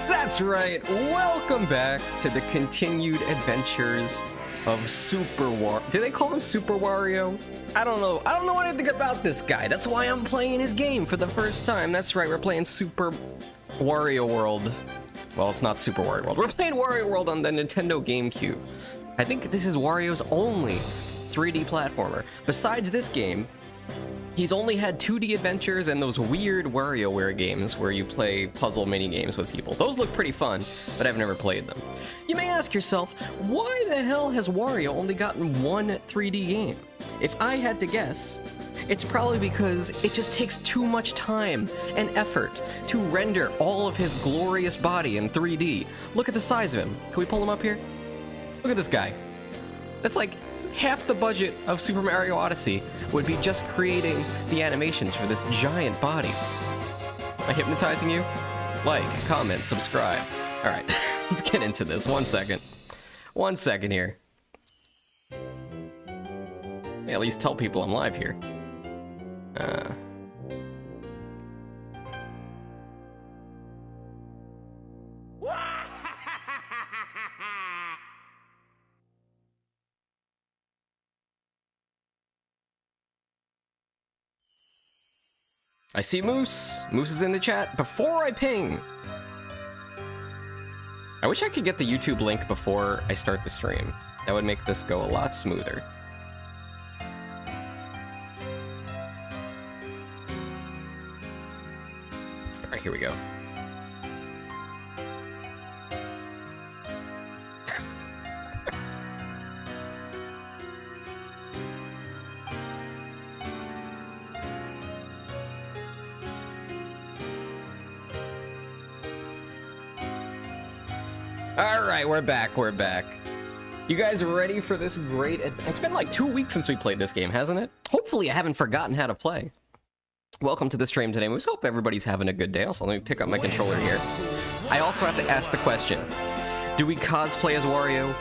That's right, welcome back to the continued adventures of Super Wario. Do they call him Super Wario? I don't know anything about this guy. That's why I'm playing his game for the first time. That's right, we're playing Super Wario World. Well, it's not Super Wario World. We're playing Wario World on the Nintendo GameCube. I think this is Wario's only 3D platformer. Besides this game, he's only had 2D adventures and those weird Warioware games where you play puzzle mini-games with people. Those look pretty fun, but I've never played them. You may ask yourself, why the hell has Wario only gotten one 3D game? If I had to guess, it's probably because it just takes too much time and effort to render all of his glorious body in 3D. Look at the size of him. Can we pull him up here? Look at this guy. That's like half the budget of Super Mario Odyssey would be just creating the animations for this giant body. Am I hypnotizing you? Like, comment, subscribe. All right, let's get into this. 1 second. 1 second here. Yeah, at least tell people I'm live here. I see Moose. Moose is in the chat. Before I ping. I wish I could get the YouTube link before I start the stream. That would make this go a lot smoother. Alright, here we go. Alright, we're back. You guys ready for this great... It's been like 2 weeks since we played this game, hasn't it? Hopefully I haven't forgotten how to play. Welcome to the stream today, Moose. Hope everybody's having a good day. Also, let me pick up my controller here. I also have to ask the question, do we cosplay as Wario,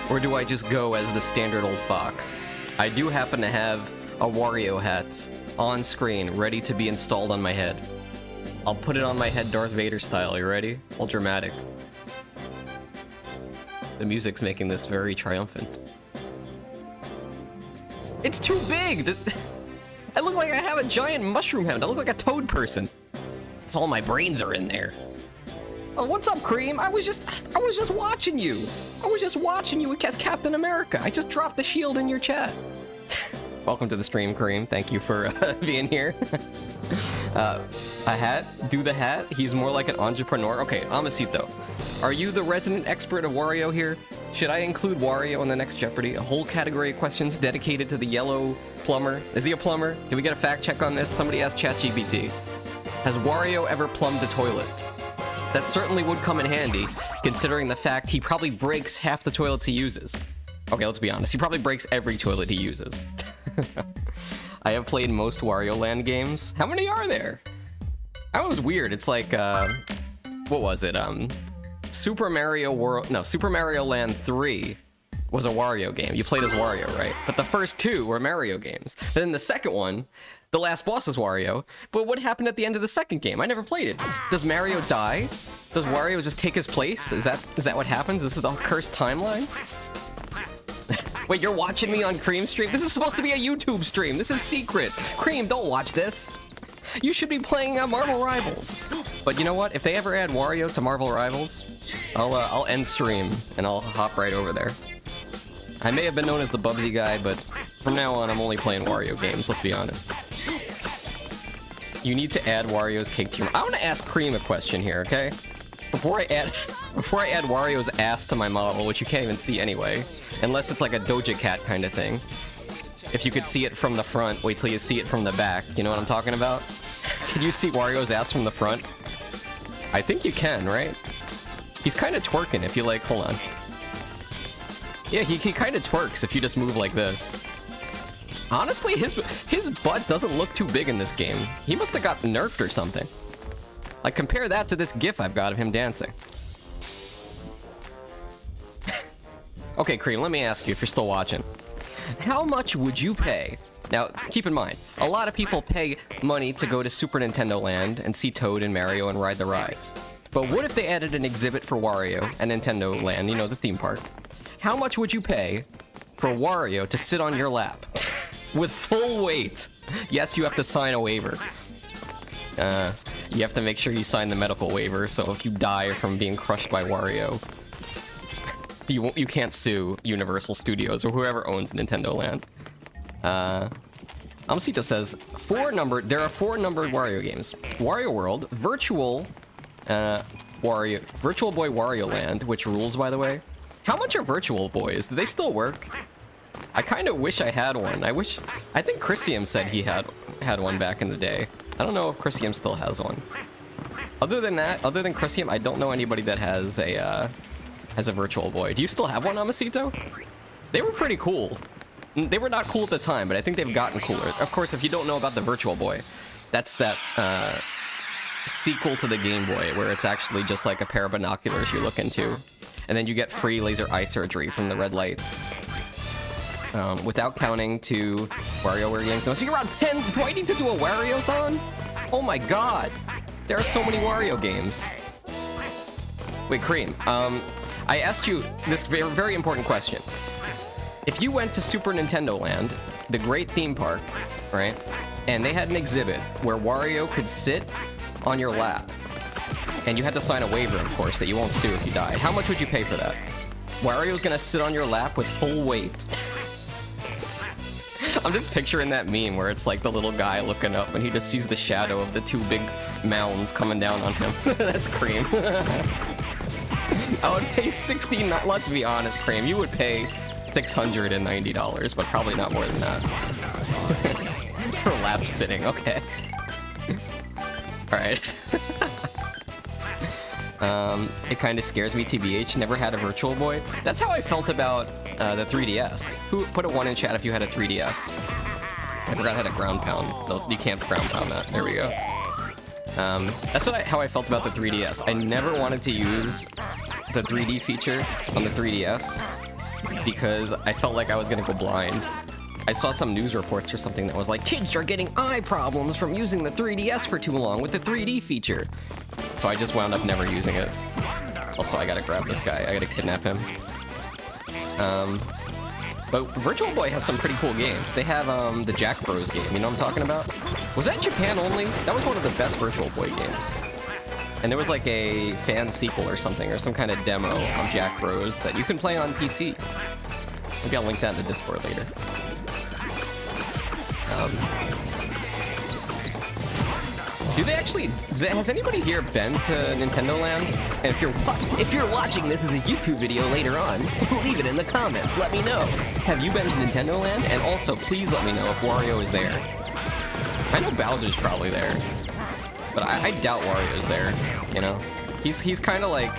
or do I just go as the standard old fox? I do happen to have a Wario hat on screen, ready to be installed on my head. I'll put it on my head Darth Vader style. You ready? All dramatic. The music's making this very triumphant. It's too big! I look like I have a giant mushroom head. I look like a toad person. It's all my brains are in there. Oh, what's up, Cream? I was just watching you. I was just watching you as Captain America. I just dropped the shield in your chat. Welcome to the stream, Cream. Thank you for being here. A hat? Do the hat? He's more like an entrepreneur. Okay, Amasito. Are you the resident expert of Wario here? Should I include Wario in the next Jeopardy? A whole category of questions dedicated to the yellow plumber. Is he a plumber? Did we get a fact check on this? Somebody asked ChatGPT. Has Wario ever plumbed a toilet? That certainly would come in handy, considering the fact he probably breaks half the toilets he uses. Okay, let's be honest. He probably breaks every toilet he uses. I have played most Wario Land games. How many are there? That was weird. It's like, what was it? Super Mario Land 3 was a Wario game. You played as Wario, right? But the first two were Mario games. Then the second one, the last boss is Wario. But what happened at the end of the second game? I never played it. Does Mario die? Does Wario just take his place? Is that what happens? This is the cursed timeline? Wait, you're watching me on Cream stream? This is supposed to be a YouTube stream. This is secret. Cream, don't watch this. You should be playing Marvel Rivals. But you know what? If they ever add Wario to Marvel Rivals, I'll end stream and I'll hop right over there. I may have been known as the Bubsy guy, but from now on, I'm only playing Wario games, let's be honest. You need to add Wario's cake to your... I want to ask Cream a question here, okay? Before I add Wario's ass to my model, which you can't even see anyway, unless it's like a Doja Cat kind of thing. If you could see it from the front, wait till you see it from the back. You know what I'm talking about? Can you see Wario's ass from the front? I think you can, right? He's kind of twerking if you like, hold on. Yeah, he kind of twerks if you just move like this. Honestly, his butt doesn't look too big in this game. He must have got nerfed or something. Like, compare that to this GIF I've got of him dancing. Okay, Cream, let me ask you if you're still watching. How much would you pay Now, keep in mind, a lot of people pay money to go to Super Nintendo Land and see Toad and Mario and ride the rides. But what if they added an exhibit for Wario at Nintendo Land, you know, the theme park? How much would you pay for Wario to sit on your lap with full weight? Yes, you have to sign a waiver. You have to make sure you sign the medical waiver, so if you die from being crushed by Wario, you can't sue Universal Studios or whoever owns Nintendo Land. Amosito says, there are 4 numbered Wario games. Wario World, Virtual Boy Wario Land, which rules, by the way. How much are Virtual Boys? Do they still work? I kind of wish I had one. I think Chrisium said he had one back in the day. I don't know if Chrisium still has one. Other than Chrisium, I don't know anybody that has a Virtual Boy. Do you still have one, Amosito? They were pretty cool. They were not cool at the time, but I think they've gotten cooler. Of course, if you don't know about the Virtual Boy, that's that sequel to the Game Boy, where it's actually just like a pair of binoculars you look into, and then you get free laser eye surgery from the red lights. Without counting to Warioware games. There must be around 10. Do I need to do a Wario-thon? Oh my god. There are so many Wario games. Wait, Cream. I asked you this very, very important question. If you went to Super Nintendo Land, the great theme park, right? And they had an exhibit where Wario could sit on your lap, and you had to sign a waiver, of course, that you won't sue if you die. How much would you pay for that? Wario's gonna sit on your lap with full weight. I'm just picturing that meme where it's like the little guy looking up and he just sees the shadow of the 2 big mounds coming down on him. That's Cream. I would pay let's be honest, Cream, you would pay $690, but probably not more than that. For lap sitting, okay. Alright. It kind of scares me, TBH. Never had a Virtual Boy. That's how I felt about the 3DS. Who put a 1 in chat if you had a 3DS? I forgot how to ground pound. You can't ground pound that. There we go. That's how I felt about the 3DS. I never wanted to use the 3D feature on the 3DS because I felt like I was gonna go blind. I saw some news reports or something that was like, kids are getting eye problems from using the 3DS for too long with the 3D feature. So I just wound up never using it. Also, I gotta grab this guy. I gotta kidnap him. But Virtual Boy has some pretty cool games. They have the Jack Bros game. You know what I'm talking about? Was that Japan only? That was one of the best Virtual Boy games. And there was like a fan sequel or something, or some kind of demo of Jack Bros that you can play on PC. Maybe I'll link that in the Discord later. Do they actually? Has anybody here been to Nintendo Land? And if you're watching this as a YouTube video later on, leave it in the comments. Let me know. Have you been to Nintendo Land? And also, please let me know if Wario is there. I know Bowser's probably there, but I doubt Wario's there. You know, he's kind of like,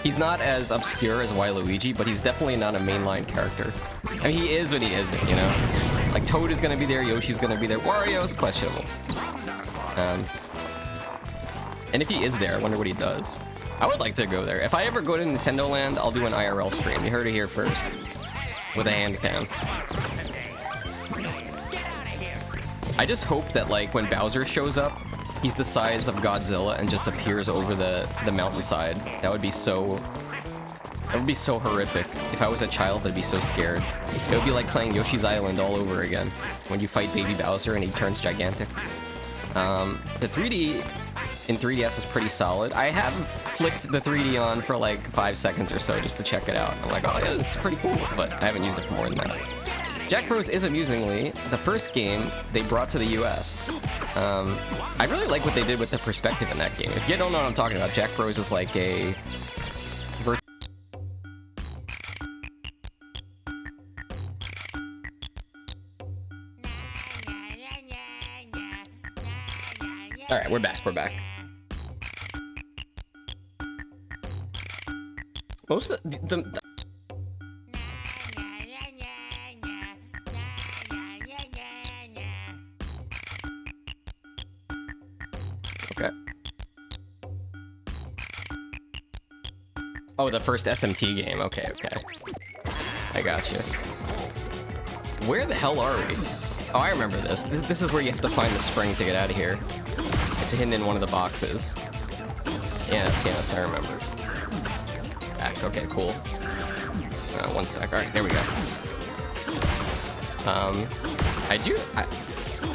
he's not as obscure as Waluigi, but he's definitely not a mainline character. I mean, he is, but he isn't. You know, like Toad is gonna be there, Yoshi's gonna be there. Wario's questionable. And if he is there, I wonder what he does. I would like to go there. If I ever go to Nintendo Land, I'll do an IRL stream. You heard it here first. With a hand cam. I just hope that, like, when Bowser shows up, he's the size of Godzilla and just appears over the mountainside. That would be so horrific. If I was a child, I'd be so scared. It would be like playing Yoshi's Island all over again. When you fight Baby Bowser and he turns gigantic. The 3D in 3DS is pretty solid. I have flicked the 3D on for like 5 seconds or so just to check it out. I'm like, oh yeah, this is pretty cool, but I haven't used it for more than that. Jack Bros is amusingly the first game they brought to the US. I really like what they did with the perspective in that game. If you don't know what I'm talking about, Jack Bros is like a Alright, we're back. Most of the okay. Oh, the first SMT game. Okay. I got you. Where the hell are we? Oh, I remember this. This is where you have to find the spring to get out of here. It's hidden in one of the boxes. Yes, I remember. Back. Okay, cool. 1 sec. All right, there we go. I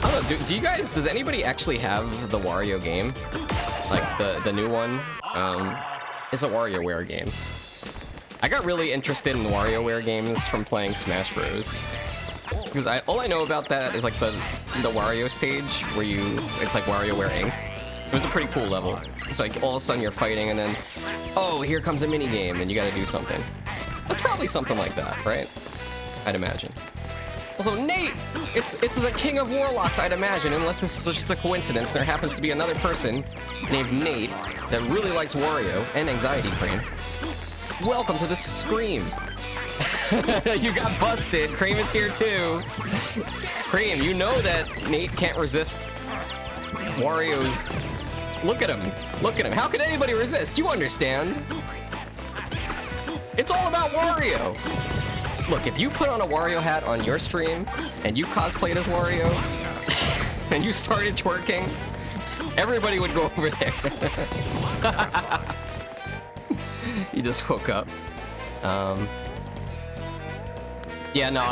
don't know. Do you guys? Does anybody actually have the Wario game? Like the new one? It's a Warioware game. I got really interested in Warioware games from playing Smash Bros. Because all I know about that is like the Wario stage where it's like Warioware Inc. It was a pretty cool level. It's like all of a sudden you're fighting and then, oh, here comes a mini game and you got to do something. That's probably something like that, right? I'd imagine. Also, Nate, it's the king of warlocks, I'd imagine, unless this is just a coincidence. There happens to be another person named Nate that really likes Wario and Anxiety Cream. Welcome to the Scream. You got busted. Cream is here too. Cream, you know that Nate can't resist Wario's... Look at him. Look at him. How could anybody resist? You understand. It's all about Wario. Look, if you put on a Wario hat on your stream and you cosplayed as Wario and you started twerking, everybody would go over there. He just woke up. Yeah, no,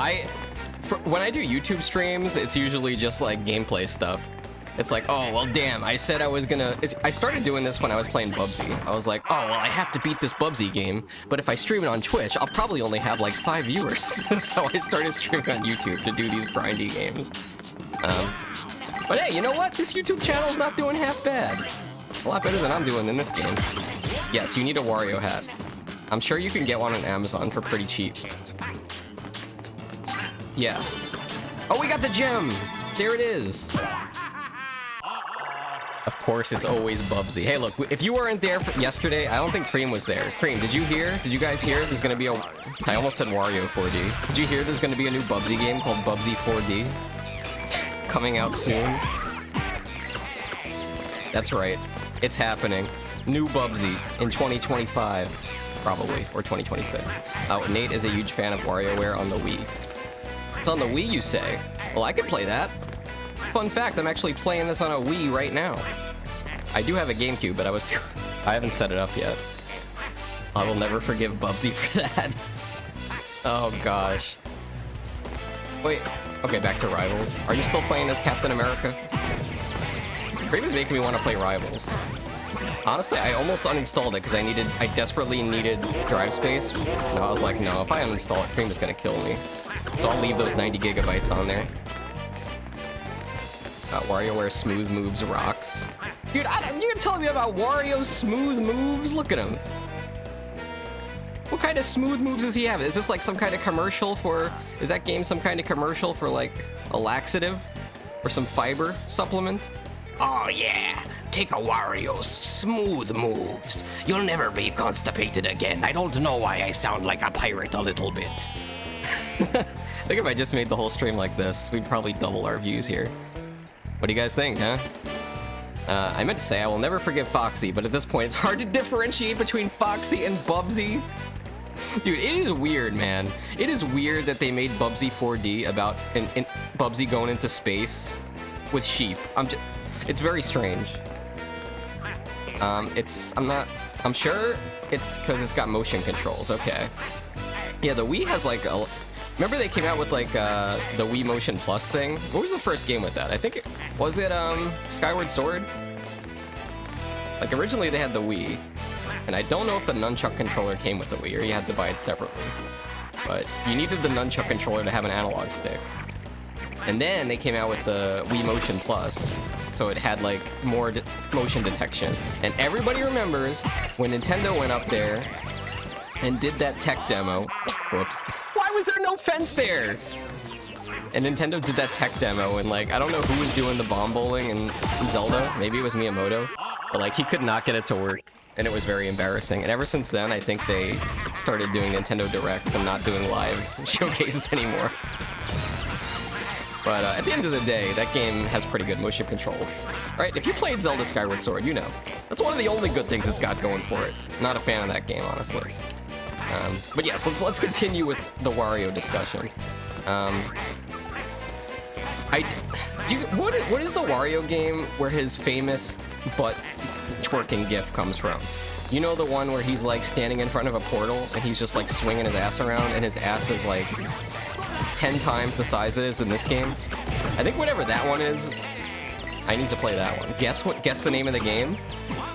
when I do YouTube streams, it's usually just like gameplay stuff. It's like, oh, well, damn, I said I was gonna... I started doing this when I was playing Bubsy. I was like, oh, well, I have to beat this Bubsy game, but if I stream it on Twitch, I'll probably only have like 5 viewers. So I started streaming on YouTube to do these grindy games. But hey, you know what? This YouTube channel's not doing half bad. A lot better than I'm doing in this game. Yes, you need a Wario hat. I'm sure you can get one on Amazon for pretty cheap. Yes. Oh, we got the gem! There it is. Of course, it's always Bubsy. Hey, look, if you weren't there yesterday, I don't think Cream was there. Cream, did you hear? Did you guys hear? There's gonna be a... I almost said Wario 4D. Did you hear there's gonna be a new Bubsy game called Bubsy 4D? Coming out soon. That's right. It's happening. New Bubsy in 2025. Probably. Or 2026. Nate is a huge fan of WarioWare on the Wii. It's on the Wii, you say? Well, I could play that. Fun fact, I'm actually playing this on a Wii right now. I do have a GameCube, but I haven't set it up yet. I will never forgive Bubsy for that. Oh gosh. Wait, okay, back to Rivals. Are you still playing as Captain America? Cream is making me want to play Rivals. Honestly, I almost uninstalled it because I desperately needed drive space. No, I was like, no, if I uninstall it, Cream is gonna kill me. So I'll leave those 90 gigabytes on there. Warioware smooth moves rocks. Dude, you're telling me about Wario's smooth moves? Look at him. What kind of smooth moves does he have? Is this like some kind of commercial for... Is that game some kind of commercial for like a laxative? Or some fiber supplement? Oh yeah, take a Wario's smooth moves. You'll never be constipated again. I don't know why I sound like a pirate a little bit. I think if I just made the whole stream like this, we'd probably double our views here. What do you guys think, huh? I meant to say I will never forgive Foxy, but at this point it's hard to differentiate between Foxy and Bubsy. Dude, it is weird, man. It is weird that they made Bubsy 4D about Bubsy going into space with sheep. It's very strange. I'm sure it's because it's got motion controls, okay. Yeah, the Wii has like a... Remember they came out with like the Wii Motion Plus thing? What was the first game with that? I think was it Skyward Sword? Like originally they had the Wii, and I don't know if the nunchuck controller came with the Wii or you had to buy it separately. But you needed the nunchuck controller to have an analog stick. And then they came out with the Wii Motion Plus, so it had like more motion detection. And everybody remembers when Nintendo went up there and did that tech demo. Whoops. Why was there no fence there? And Nintendo did that tech demo, and like, I don't know who was doing the bomb bowling in Zelda. Maybe it was Miyamoto. But like, he could not get it to work, and it was very embarrassing. And ever since then, I think they started doing Nintendo Directs and not doing live showcases anymore. But at the end of the day, that game has pretty good motion controls. Right? If you played Zelda Skyward Sword, you know. That's one of the only good things it's got going for it. Not a fan of that game, honestly. But yes, let's continue with the Wario discussion. What is the Wario game where his famous butt twerking gif comes from? You know, the one where he's like standing in front of a portal and he's just like swinging his ass around and his ass is like 10 times the size it is in this game? I think whatever that one is, I need to play that one. Guess the name of the game?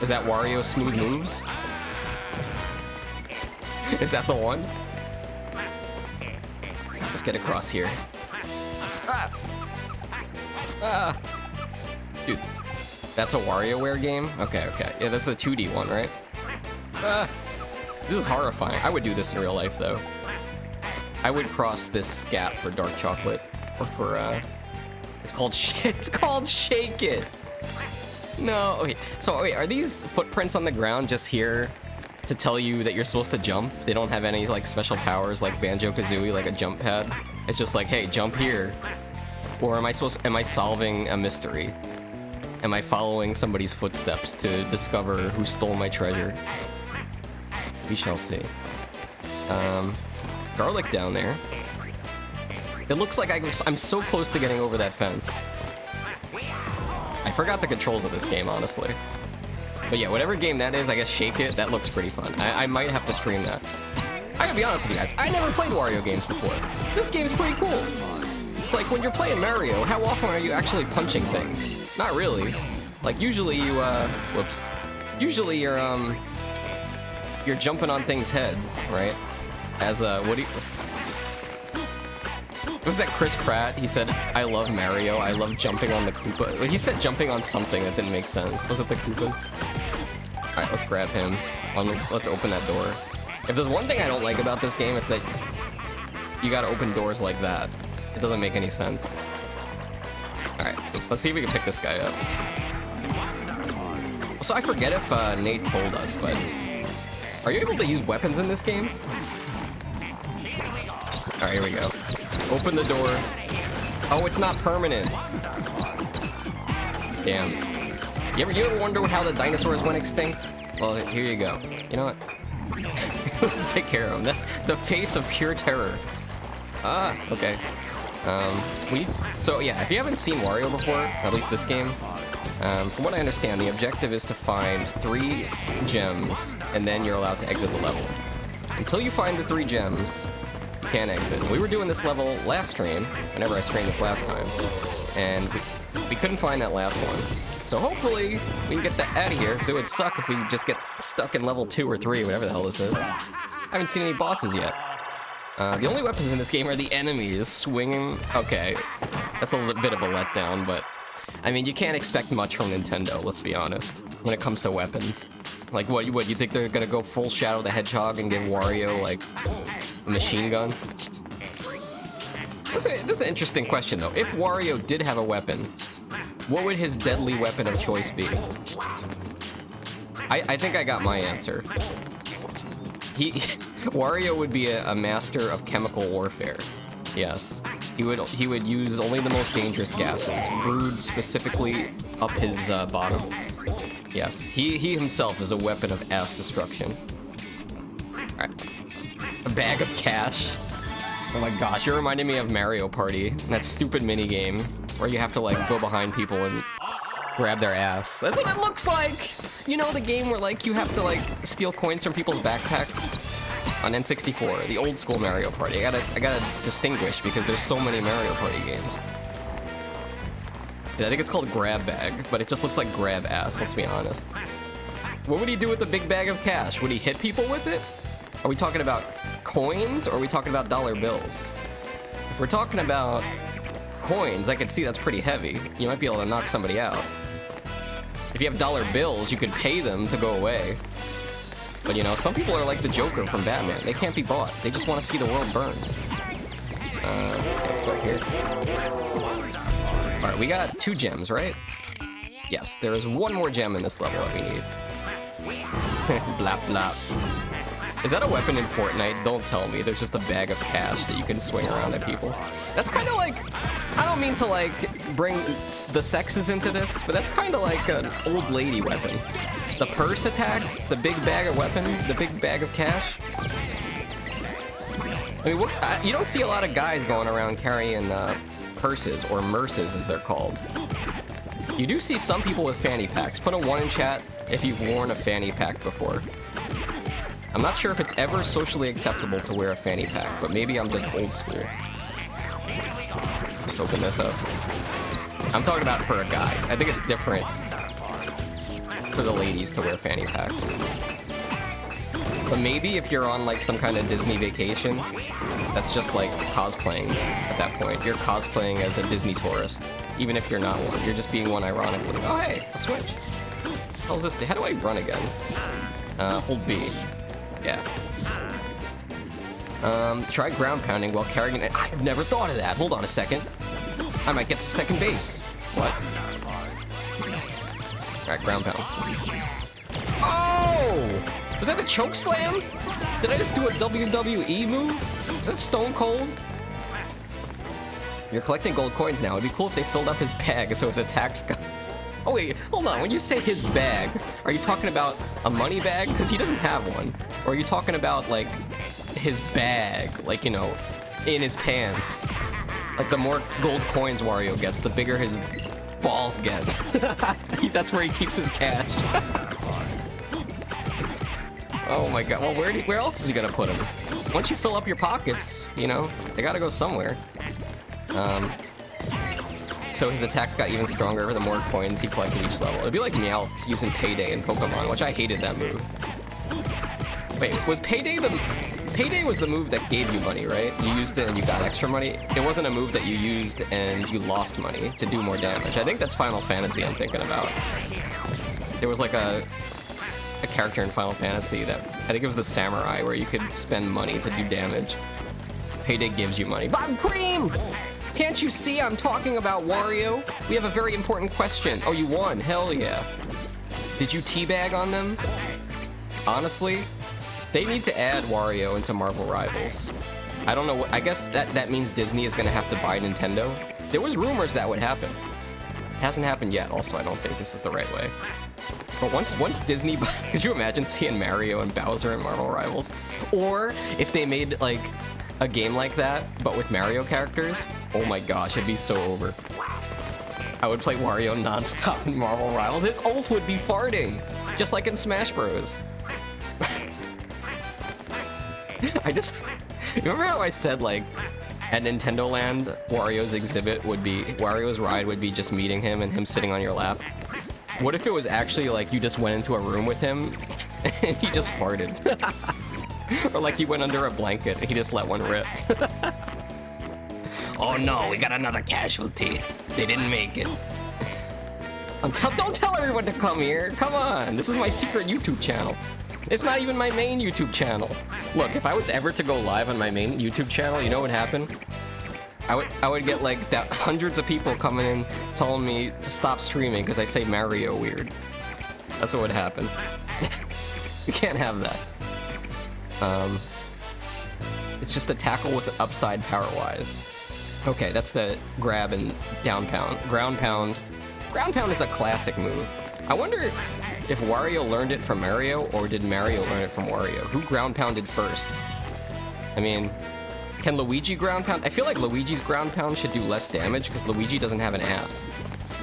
Is that Wario Smooth Moves? Is that the one? Let's get across here. Dude, that's a Warioware game? Okay. Yeah, that's the 2D one, right? This is horrifying. I would do this in real life, though. I would cross this gap for dark chocolate. Or for, It's called Shake It! No, okay. So, wait, are these footprints on the ground just here to tell you that you're supposed to jump? They don't have any, like, special powers like Banjo-Kazooie, like a jump pad? It's just like, hey, jump here. Or am I solving a mystery? Am I following somebody's footsteps to discover who stole my treasure? We shall see. Garlic down there. It looks like I'm so close to getting over that fence. I forgot the controls of this game, honestly. But yeah, whatever game that is, I guess Shake It, that looks pretty fun. I might have to stream that. I gotta be honest with you guys, I never played Wario games before. This game's pretty cool. It's like when you're playing Mario, how often are you actually punching things? Not really. Like usually you, whoops. Usually you're jumping on things' heads, right? As was that Chris Pratt? He said, I love Mario, I love jumping on the Koopa. He said jumping on something that didn't make sense. Was it the Koopas? Alright, let's grab him. Let's open that door. If there's one thing I don't like about this game, it's that you gotta open doors like that. It doesn't make any sense. Alright, let's see if we can pick this guy up. So I forget if Nate told us, but are you able to use weapons in this game? Alright, here we go. Open the door. Oh, it's not permanent. Damn. You ever wonder how the dinosaurs went extinct? Well, here you go. You know what? Let's take care of them. The face of pure terror. Ah, okay. So yeah, if you haven't seen Wario before, at least this game, from what I understand, the objective is to find 3 gems, and then you're allowed to exit the level. Until you find the 3 gems, you can't exit. We were doing this level last stream, whenever I streamed this last time, and we couldn't find that last one. So hopefully, we can get that out of here, because it would suck if we just get stuck in level 2 or 3, whatever the hell this is. I haven't seen any bosses yet. The only weapons in this game are the enemies swinging. Okay, that's a little bit of a letdown, but I mean, you can't expect much from Nintendo, let's be honest, when it comes to weapons. Like, what, you think they're gonna go full Shadow the Hedgehog and give Wario, like, a machine gun? This is an interesting question, though. If Wario did have a weapon, what would his deadly weapon of choice be? I think I got my answer. Wario would be a master of chemical warfare. Yes. He would use only the most dangerous gases, brewed specifically up his bottom. Yes, he himself is a weapon of ass destruction. Alright. A bag of cash. Oh my gosh, you're reminding me of Mario Party. That stupid minigame where you have to like go behind people and grab their ass. That's what it looks like! You know the game where like you have to like steal coins from people's backpacks? On N64, the old school Mario Party. I gotta distinguish because there's so many Mario Party games. Yeah, I think it's called Grab Bag, but it just looks like Grab Ass, let's be honest. What would he do with the big bag of cash? Would he hit people with it? Are we talking about coins, or are we talking about dollar bills? If we're talking about coins, I can see that's pretty heavy. You might be able to knock somebody out. If you have dollar bills, you could pay them to go away. But you know, some people are like the Joker from Batman. They can't be bought. They just want to see the world burn. Let's go up here. Alright, we got 2 gems, right? Yes, there is 1 more gem in this level that we need. Blap blap. Is that a weapon in Fortnite? Don't tell me. There's just a bag of cash that you can swing around at people. That's kind of like... I don't mean to like bring the sexes into this, but that's kind of like an old lady weapon. The purse attack, the big bag of weapon, the big bag of cash. I mean, you don't see a lot of guys going around carrying purses, or merces as they're called. You do see some people with fanny packs. Put a 1 in chat if you've worn a fanny pack before. I'm not sure if it's ever socially acceptable to wear a fanny pack, but maybe I'm just old school. Let's open this up. I'm talking about for a guy. I think it's different for the ladies to wear fanny packs. But maybe if you're on like some kind of Disney vacation, that's just like cosplaying at that point. You're cosplaying as a Disney tourist, even if you're not one. You're just being one ironically. Oh hey, a switch. How's this? How do I run again? Hold B. Yeah. Try ground pounding while carrying it. I've never thought of that. Hold on a second. I might get to second base. What? Alright, ground pound. Oh! Was that the choke slam? Did I just do a WWE move? Was that Stone Cold? You're collecting gold coins now. It'd be cool if they filled up his bag so his attacks got... Oh wait, hold on. When you say his bag, are you talking about a money bag? Because he doesn't have one. Or are you talking about, like, his bag? Like, you know, in his pants. Like, the more gold coins Wario gets, the bigger his balls get. That's where he keeps his cash. Oh my god. Well, where else is he gonna put them? Once you fill up your pockets, you know, they gotta go somewhere. So his attacks got even stronger the more coins he collected each level. It'd be like Meowth using Payday in Pokemon, which I hated that move. Wait, was Payday the... Payday was the move that gave you money, right? You used it and you got extra money. It wasn't a move that you used and you lost money to do more damage. I think that's Final Fantasy I'm thinking about. There was like a character in Final Fantasy that... I think it was the Samurai, where you could spend money to do damage. Payday gives you money. Bob Cream! Can't you see I'm talking about Wario? We have a very important question. Oh, you won. Hell yeah. Did you teabag on them? Honestly, they need to add Wario into Marvel Rivals. I don't know what... I guess that means Disney is going to have to buy Nintendo. There was rumors that would happen. It hasn't happened yet. Also, I don't think this is the right way. But once Disney... Could you imagine seeing Mario and Bowser in Marvel Rivals? Or if they made, like... a game like that, but with Mario characters, oh my gosh, it'd be so over. I would play Wario non-stop in Marvel Rivals. His ult would be farting, just like in Smash Bros. Remember how I said, like, at Nintendo Land, Wario's ride would be just meeting him and him sitting on your lap? What if it was actually, like, you just went into a room with him, and he just farted? Or like he went under a blanket and he just let one rip. Oh no, we got another casualty. They didn't make it. Don't tell everyone to come here. Come on, this is my secret YouTube channel. It's not even my main YouTube channel. Look, if I was ever to go live on my main YouTube channel, you know what would happen? I would get like hundreds of people coming in telling me to stop streaming because I say Mario weird. That's what would happen. You can't have that. It's just a tackle with the upside power-wise. Okay, that's the grab and down pound. Ground pound. Ground pound is a classic move. I wonder if Wario learned it from Mario, or did Mario learn it from Wario? Who ground pounded first? I mean, can Luigi ground pound? I feel like Luigi's ground pound should do less damage, because Luigi doesn't have an ass.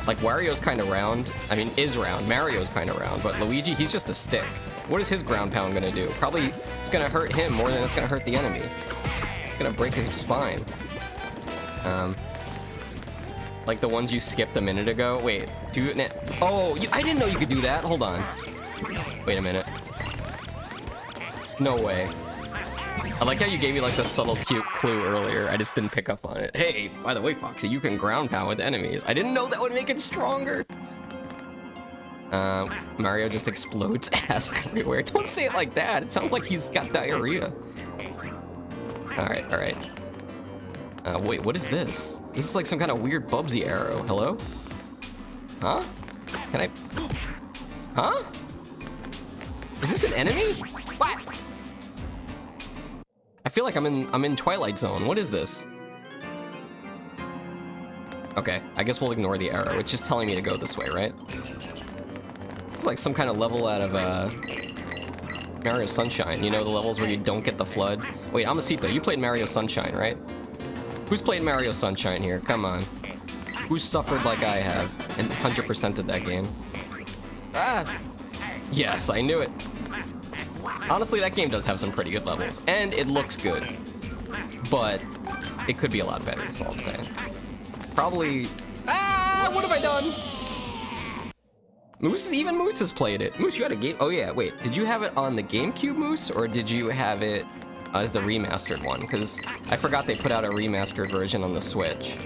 Like, Wario's kind of round. I mean, is round. Mario's kind of round, but Luigi, he's just a stick. What is his ground pound gonna do? Probably it's gonna hurt him more than it's gonna hurt the enemy. It's gonna break his spine. Like the ones you skipped a minute ago. Wait, do it now. Oh, I didn't know you could do that. Hold on. Wait a minute. No way. I like how you gave me like the subtle cute clue earlier. I just didn't pick up on it. Hey, by the way, Foxy, you can ground pound with enemies. I didn't know that would make it stronger. Mario just explodes ass everywhere. Don't say it like that. It sounds like he's got diarrhea. Alright, alright. Wait, what is this? This is like some kind of weird Bubsy arrow. Hello? Huh? Can I... Huh? Is this an enemy? What? I feel like I'm in Twilight Zone. What is this? Okay, I guess we'll ignore the arrow. It's just telling me to go this way, right? It's like some kind of level out of Mario Sunshine. You know, the levels where you don't get the flood? Wait, Amasito, you played Mario Sunshine, right? Who's played Mario Sunshine here? Come on. Who's suffered like I have and 100%ed that game? Ah! Yes, I knew it. Honestly, that game does have some pretty good levels, and it looks good. But it could be a lot better, is all I'm saying. Probably... Ah! What have I done? Even Moose has played it. Moose, you had a game... Oh yeah, wait. Did you have it on the GameCube, Moose? Or did you have it as the remastered one? Because I forgot they put out a remastered version on the Switch.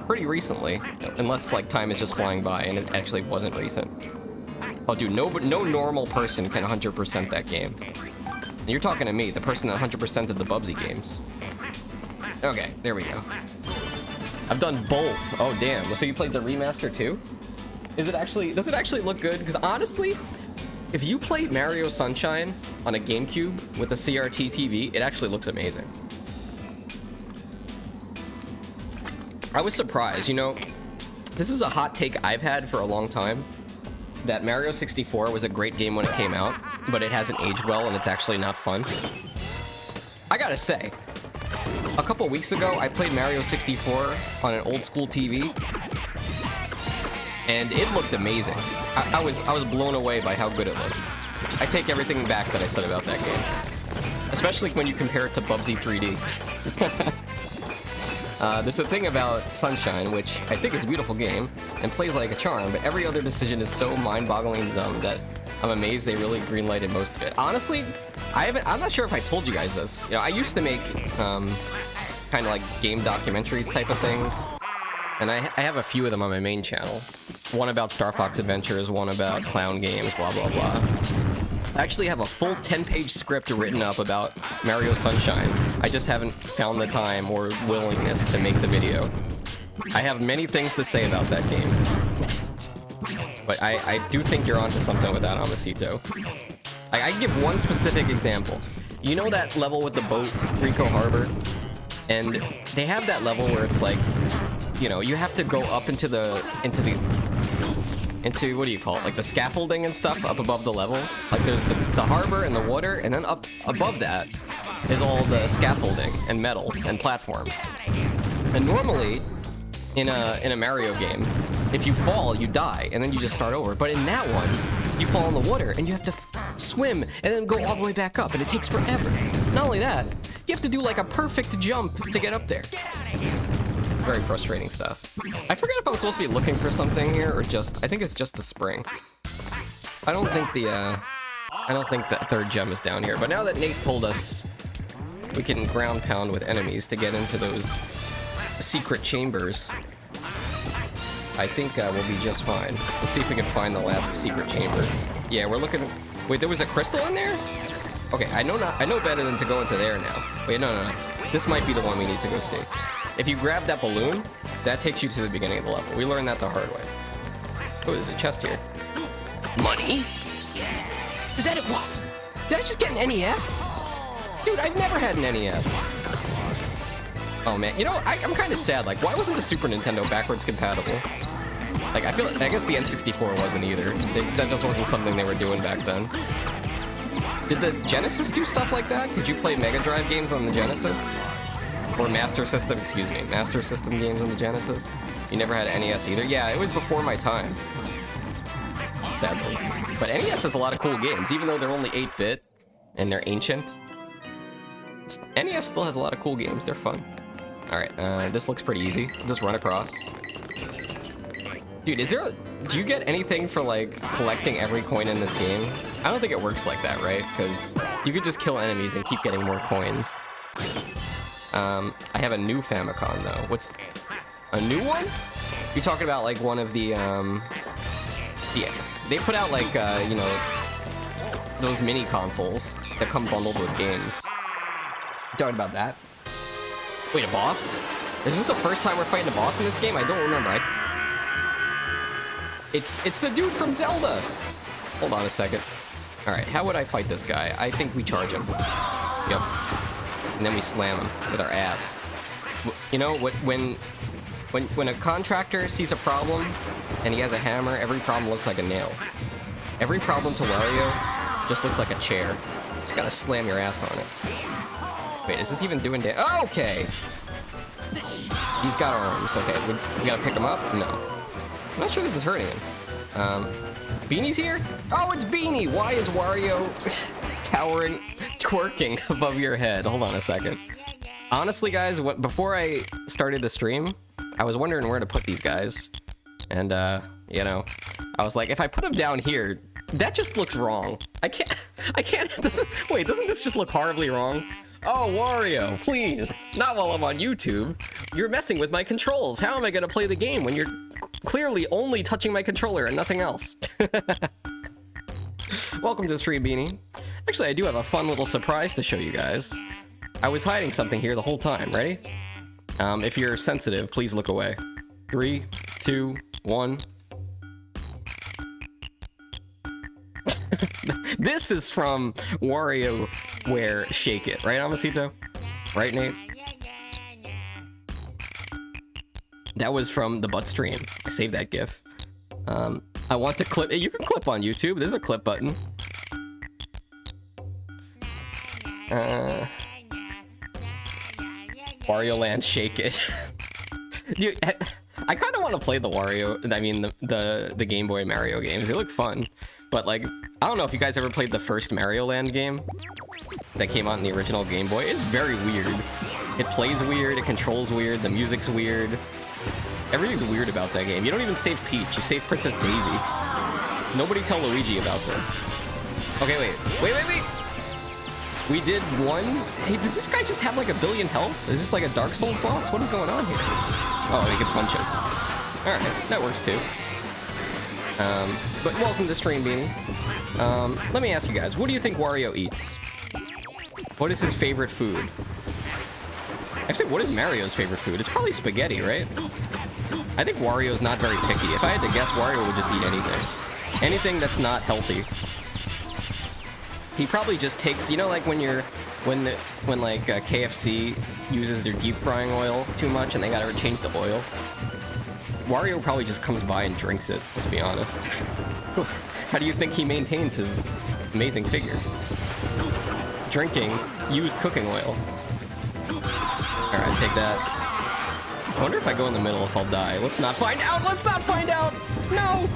Pretty recently. Unless, like, time is just flying by and it actually wasn't recent. Oh, dude, no normal person can 100% that game. And you're talking to me, the person that 100%ed the Bubsy games. Okay, there we go. I've done both. Oh, damn. So you played the remaster too? Does it actually look good? Because honestly, if you played Mario Sunshine on a GameCube with a CRT TV, it actually looks amazing. I was surprised, you know, this is a hot take I've had for a long time, that Mario 64 was a great game when it came out, but it hasn't aged well and it's actually not fun. I gotta say, a couple weeks ago, I played Mario 64 on an old school TV, and it looked amazing. I was blown away by how good it looked. I take everything back that I said about that game, especially when you compare it to Bubsy 3D. There's a thing about Sunshine, which I think is a beautiful game and plays like a charm, but every other decision is so mind-bogglingly dumb that I'm amazed they really greenlighted most of it. Honestly, I'm not sure if I told you guys this. You know, I used to make kind of like game documentaries type of things, and I have a few of them on my main channel. One about Star Fox Adventures, one about clown games, blah, blah, blah. I actually have a full 10-page script written up about Mario Sunshine. I just haven't found the time or willingness to make the video. I have many things to say about that game. But I do think you're onto something with that, Amasito. I can give one specific example. You know that level with the boat, Rico Harbor? And they have that level where it's like, you know, you have to go up into what do you call it, like the scaffolding and stuff up above the level. Like there's the harbor and the water, and then up above that is all the scaffolding and metal and platforms. And normally in a Mario game, if you fall, you die, and then you just start over. But in that one, you fall in the water, and you have to swim, and then go all the way back up, and it takes forever. Not only that, you have to do like a perfect jump to get up there. Very frustrating stuff. I forget if I was supposed to be looking for something here, or just, I think it's just the spring. I don't think that third gem is down here, but now that Nate told us we can ground pound with enemies to get into those secret chambers, I think we'll be just fine. Let's see if we can find the last secret chamber. Yeah, we're looking... Wait, there was a crystal in there? Okay, I know better than to go into there now. Wait, no. This might be the one we need to go see. If you grab that balloon, that takes you to the beginning of the level. We learned that the hard way. Oh, there's a chest here. Money? Is that it? What? Did I just get an NES? Dude, I've never had an NES. Oh man, you know, I'm kind of sad. Like, why wasn't the Super Nintendo backwards compatible? Like, I guess the N64 wasn't either. That just wasn't something they were doing back then. Did the Genesis do stuff like that? Could you play Mega Drive games on the Genesis? Or Master System, excuse me, Master System games on the Genesis? You never had NES either? Yeah, it was before my time. Sadly. But NES has a lot of cool games, even though they're only 8-bit and they're ancient. NES still has a lot of cool games, they're fun. Alright, this looks pretty easy. I'll just run across. Dude, do you get anything for, like, collecting every coin in this game? I don't think it works like that, right? Because you could just kill enemies and keep getting more coins. I have a new Famicom, though. What's... a new one? You're talking about, like, one of the, yeah. They put out, like, you know, those mini consoles that come bundled with games. You talking about that? Wait, a boss? Is this the first time we're fighting a boss in this game? I don't remember. It's the dude from Zelda! Hold on a second. Alright, how would I fight this guy? I think we charge him. Yep. And then we slam him with our ass. You know, when a contractor sees a problem and he has a hammer, every problem looks like a nail. Every problem to Wario just looks like a chair. Just gotta slam your ass on it. Wait, is this even doing damage? Oh, okay! He's got arms. Okay, we gotta pick him up? No. I'm not sure this is hurting him. Beanie's here? Oh, it's Beanie! Why is Wario towering, twerking above your head? Hold on a second. Honestly, guys, before I started the stream, I was wondering where to put these guys. And, you know, I was like, if I put them down here, that just looks wrong. I can't, wait, doesn't this just look horribly wrong? Oh, Wario, please, not while I'm on YouTube. You're messing with my controls. How am I gonna play the game when you're clearly only touching my controller and nothing else? Welcome to the stream, Beanie. Actually, I do have a fun little surprise to show you guys. I was hiding something here the whole time. Ready? If you're sensitive, please look away. 3, 2, 1. This is from Warioware Shake It, right, Amasito? Right, Nate? That was from the butt stream. I saved that GIF. I want to clip. You can clip on YouTube. There's a clip button. Wario Land Shake It. Dude, I kind of want to play the Wario. I mean, the Game Boy Mario games. They look fun. But, like, I don't know if you guys ever played the first Mario Land game that came out in the original Game Boy. It's very weird. It plays weird, it controls weird, the music's weird. Everything's weird about that game. You don't even save Peach, you save Princess Daisy. Nobody tell Luigi about this. Okay, wait. We did one. Hey, does this guy just have like 1 billion health? Is this like a Dark Souls boss? What is going on here? Oh, we can punch him. Alright, that works too. But welcome to stream, Beanie. Let me ask you guys, what do you think Wario eats? What is his favorite food? Actually, what is Mario's favorite food? It's probably spaghetti, right? I think Wario's not very picky. If I had to guess, Wario would just eat anything. Anything that's not healthy. He probably just takes, you know, like when KFC uses their deep frying oil too much and they gotta change the oil. Wario probably just comes by and drinks it, let's be honest. How do you think he maintains his amazing figure? Drinking used cooking oil. Alright, take that. I wonder if I go in the middle if I'll die. Let's not find out! Let's not find out! No!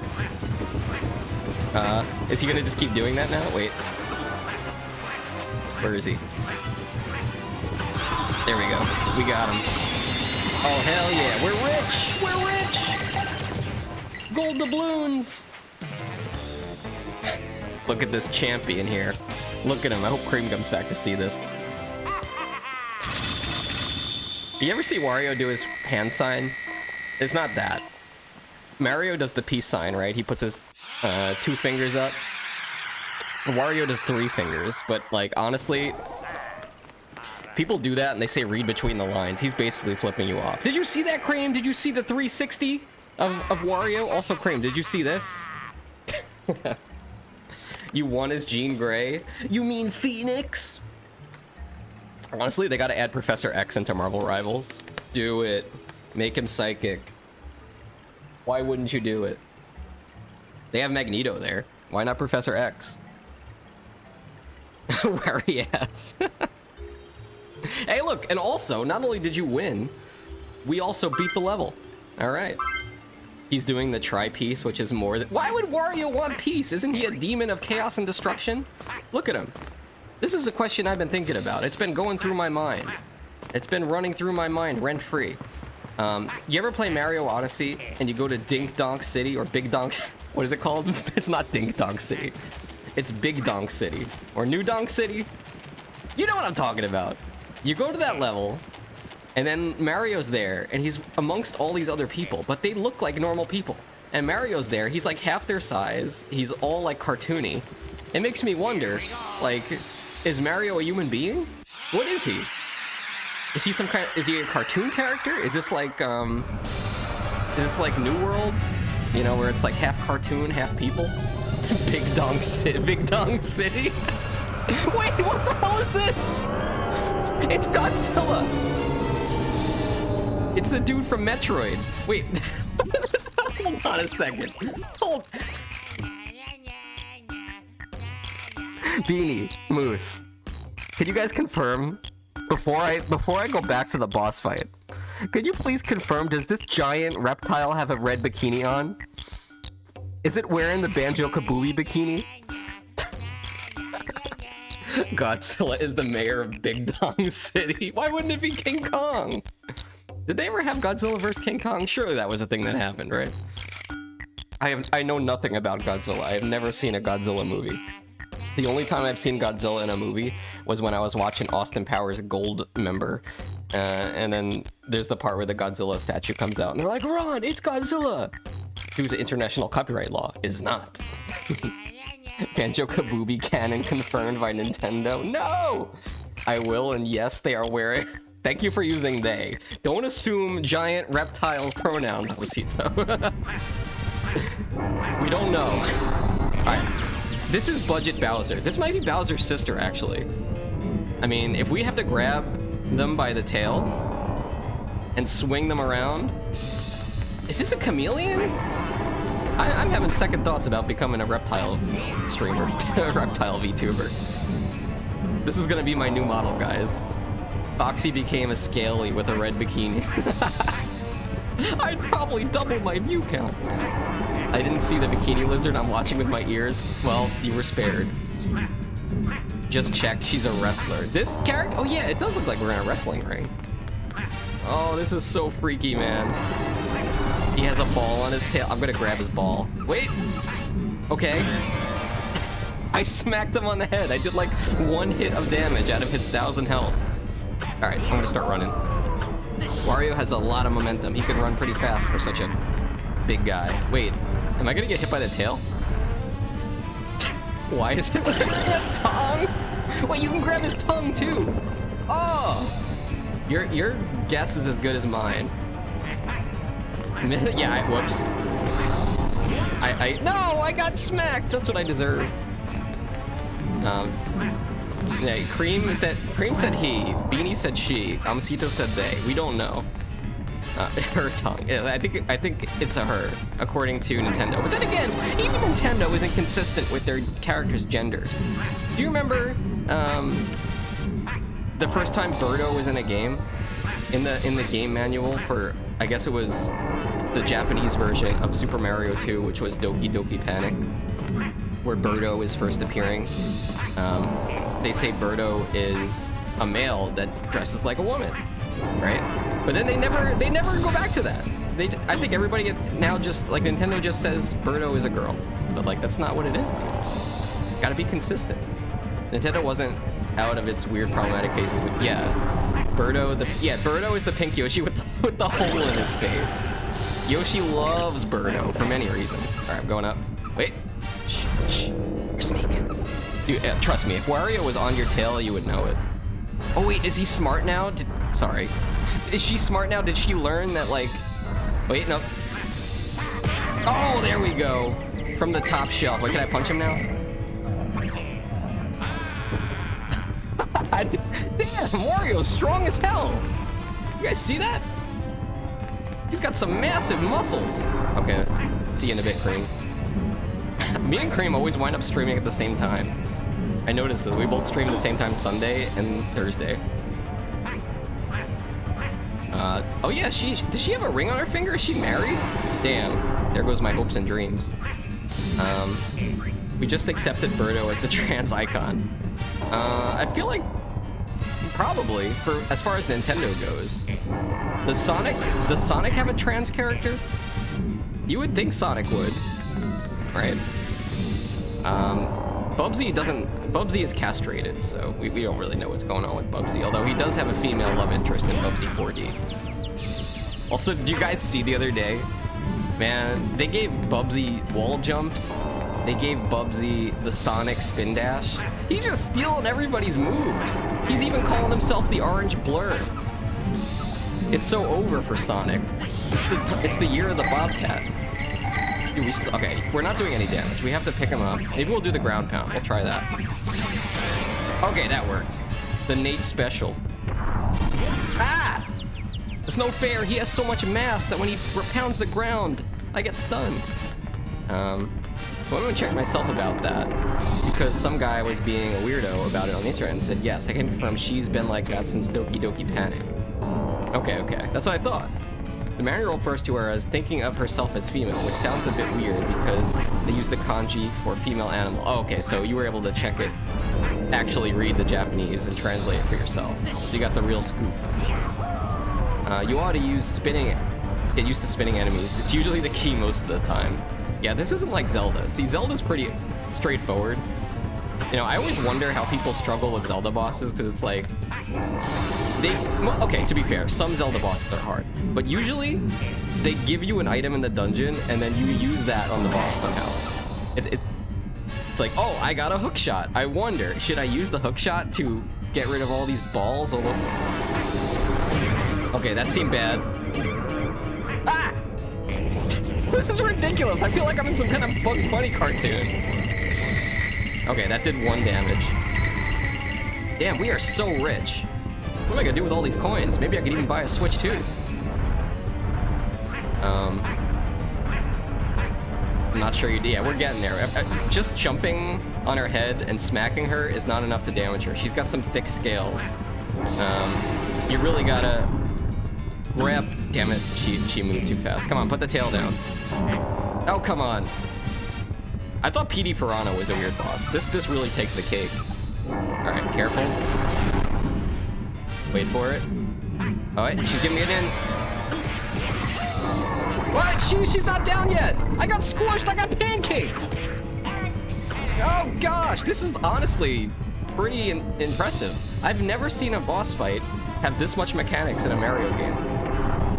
Is he gonna just keep doing that now? Wait. Where is he? There we go. We got him. Oh, hell yeah. We're rich! We're rich! Gold doubloons! Look at this champion here. Look at him. I hope Cream comes back to see this. You ever see Wario do his hand sign? It's not that. Mario does the peace sign, right? He puts his 2 fingers up. Wario does 3 fingers, but like honestly, people do that and they say read between the lines. He's basically flipping you off. Did you see that, Cream? Did you see the 360 of Wario? Also, Cream, did you see this? You won as Jean Grey? You mean Phoenix? Honestly, they gotta add Professor X into Marvel Rivals. Do it. Make him psychic. Why wouldn't you do it? They have Magneto there. Why not Professor X? Where he is. Hey, look, and also, not only did you win, we also beat the level. All right. He's doing the tri-piece, which is more than... Why would Wario want peace? Isn't he a demon of chaos and destruction? Look at him. This is a question I've been thinking about. It's been going through my mind. It's been running through my mind rent-free. You ever play Mario Odyssey and you go to Dink Donk City or Big Donk... What is it called? It's not Dink Donk City. It's Big Donk City. Or New Donk City. You know what I'm talking about. You go to that level, and then Mario's there, and he's amongst all these other people, but they look like normal people. And Mario's there, he's like half their size, he's all like cartoony. It makes me wonder, like, is Mario a human being? What is he? Is he some kind of, is he a cartoon character? Is this like New World? You know, where it's like half cartoon, half people? Big Donk City. Big Donk City? Wait, what the hell is this? It's Godzilla. It's the dude from Metroid. Wait. Hold on a second. Hold. Beanie, Moose, can you guys confirm before I go back to the boss fight? Could you please confirm, does this giant reptile have a red bikini on? Is it wearing the Banjo-Kazooie bikini? Godzilla is the mayor of Big Dong City. Why wouldn't it be King Kong? Did they ever have Godzilla vs. King Kong? Surely that was a thing that happened, right? I know nothing about Godzilla. I have never seen a Godzilla movie. The only time I've seen Godzilla in a movie was when I was watching Austin Powers Gold Member. And then there's the part where the Godzilla statue comes out and they're like, run, it's Godzilla! Due to international copyright law, is not. Banjo-Kazooie canon confirmed by Nintendo. No! I will, and yes, they are wearing... Thank you for using they. Don't assume giant reptiles pronouns, Rosito. We don't know. Alright. This is Budget Bowser. This might be Bowser's sister, actually. I mean, if we have to grab them by the tail and swing them around... Is this a chameleon? I'm having second thoughts about becoming a reptile streamer. A reptile VTuber. This is gonna be my new model, guys. Foxy became a scaly with a red bikini. I'd probably double my view count. I didn't see the bikini lizard. I'm watching with my ears. Well, you were spared. Just check. She's a wrestler. This character... Oh, yeah, it does look like we're in a wrestling ring. Oh, this is so freaky, man. He has a ball on his tail. I'm gonna grab his ball. Wait. Okay. I smacked him on the head. I did like 1 hit of damage out of his 1,000 health. All right, I'm gonna start running. Wario has a lot of momentum. He can run pretty fast for such a big guy. Wait, am I gonna get hit by the tail? Why is it wearing a tongue? Wait, you can grab his tongue too. Oh, your guess is as good as mine. Yeah, whoops. No, I got smacked. That's what I deserve. Yeah, Cream said he, Beanie said she, Amacito said they. We don't know. Her tongue. I think it's a her, according to Nintendo. But then again, even Nintendo isn't consistent with their characters' genders. Do you remember the first time Birdo was in a game? In the game manual for, I guess it was the Japanese version of Super Mario 2, which was Doki Doki Panic, where Birdo is first appearing. They say Birdo is a male that dresses like a woman, right? But then they never go back to that. I think everybody now just, like, Nintendo just says Birdo is a girl. But, like, that's not what it is, dude. Gotta be consistent. Nintendo wasn't out of its weird problematic phases with, Birdo is the pink Yoshi with the hole in his face. Yoshi loves Birdo for many reasons. All right, I'm going up. Wait. Shh. You're sneaking. Dude, trust me, if Wario was on your tail, you would know it. Oh wait, is he smart now? Sorry. Is she smart now? Did she learn that, like... Wait, no. Oh, there we go. From the top shelf. Wait, can I punch him now? Damn, Wario's strong as hell. You guys see that? He's got some massive muscles. Okay, see you in a bit, Cream. Me and Cream always wind up streaming at the same time. I noticed that we both stream at the same time Sunday and Thursday. Oh yeah, does she have a ring on her finger? Is she married? Damn, there goes my hopes and dreams. We just accepted Birdo as the trans icon. I feel like probably, for as far as Nintendo goes. Does Sonic have a trans character? You would think Sonic would, right? Bubsy is castrated, so we don't really know what's going on with Bubsy, although he does have a female love interest in Bubsy 4D. Also, did you guys see the other day? Man, they gave Bubsy wall jumps. They gave Bubsy the Sonic spin dash. He's just stealing everybody's moves. He's even calling himself the Orange Blur. It's so over for Sonic. It's the year of the Bobcat. Dude, okay, we're not doing any damage. We have to pick him up. Maybe we'll do the ground pound. We'll try that. Okay, that worked. The Nate special. Ah! It's no fair. He has so much mass that when he pounds the ground, I get stunned. So I'm gonna check myself about that, because some guy was being a weirdo about it on the internet and said, yes, I can confirm she's been like that since Doki Doki Panic. Okay, that's what I thought. The manual refers to her as thinking of herself as female, which sounds a bit weird because they use the kanji for female animal. Oh, okay, so you were able to check it, actually read the Japanese and translate it for yourself. So you got the real scoop. You ought to get used to spinning enemies. It's usually the key most of the time. Yeah, this isn't like Zelda. See, Zelda's pretty straightforward. You know, I always wonder how people struggle with Zelda bosses, because it's like, okay, to be fair, some Zelda bosses are hard, but usually they give you an item in the dungeon and then you use that on the boss somehow. It's like, oh, I got a hook shot. I wonder, should I use the hook shot to get rid of all these balls? Okay, that seemed bad. Ah! This is ridiculous. I feel like I'm in some kind of Bugs Bunny cartoon. Okay, that did 1 damage. Damn, we are so rich. What am I gonna do with all these coins? Maybe I could even buy a Switch too. I'm not sure you do. Yeah, we're getting there. Just jumping on her head and smacking her is not enough to damage her. She's got some thick scales. You really gotta grab. Damn it, she moved too fast. Come on, put the tail down. Oh, come on. I thought PD Piranha was a weird boss. This really takes the cake. All right, careful. Wait for it. All right, she's giving me it in. What? She's not down yet. I got squished. I got pancaked. Oh gosh, this is honestly pretty impressive. I've never seen a boss fight have this much mechanics in a Mario game.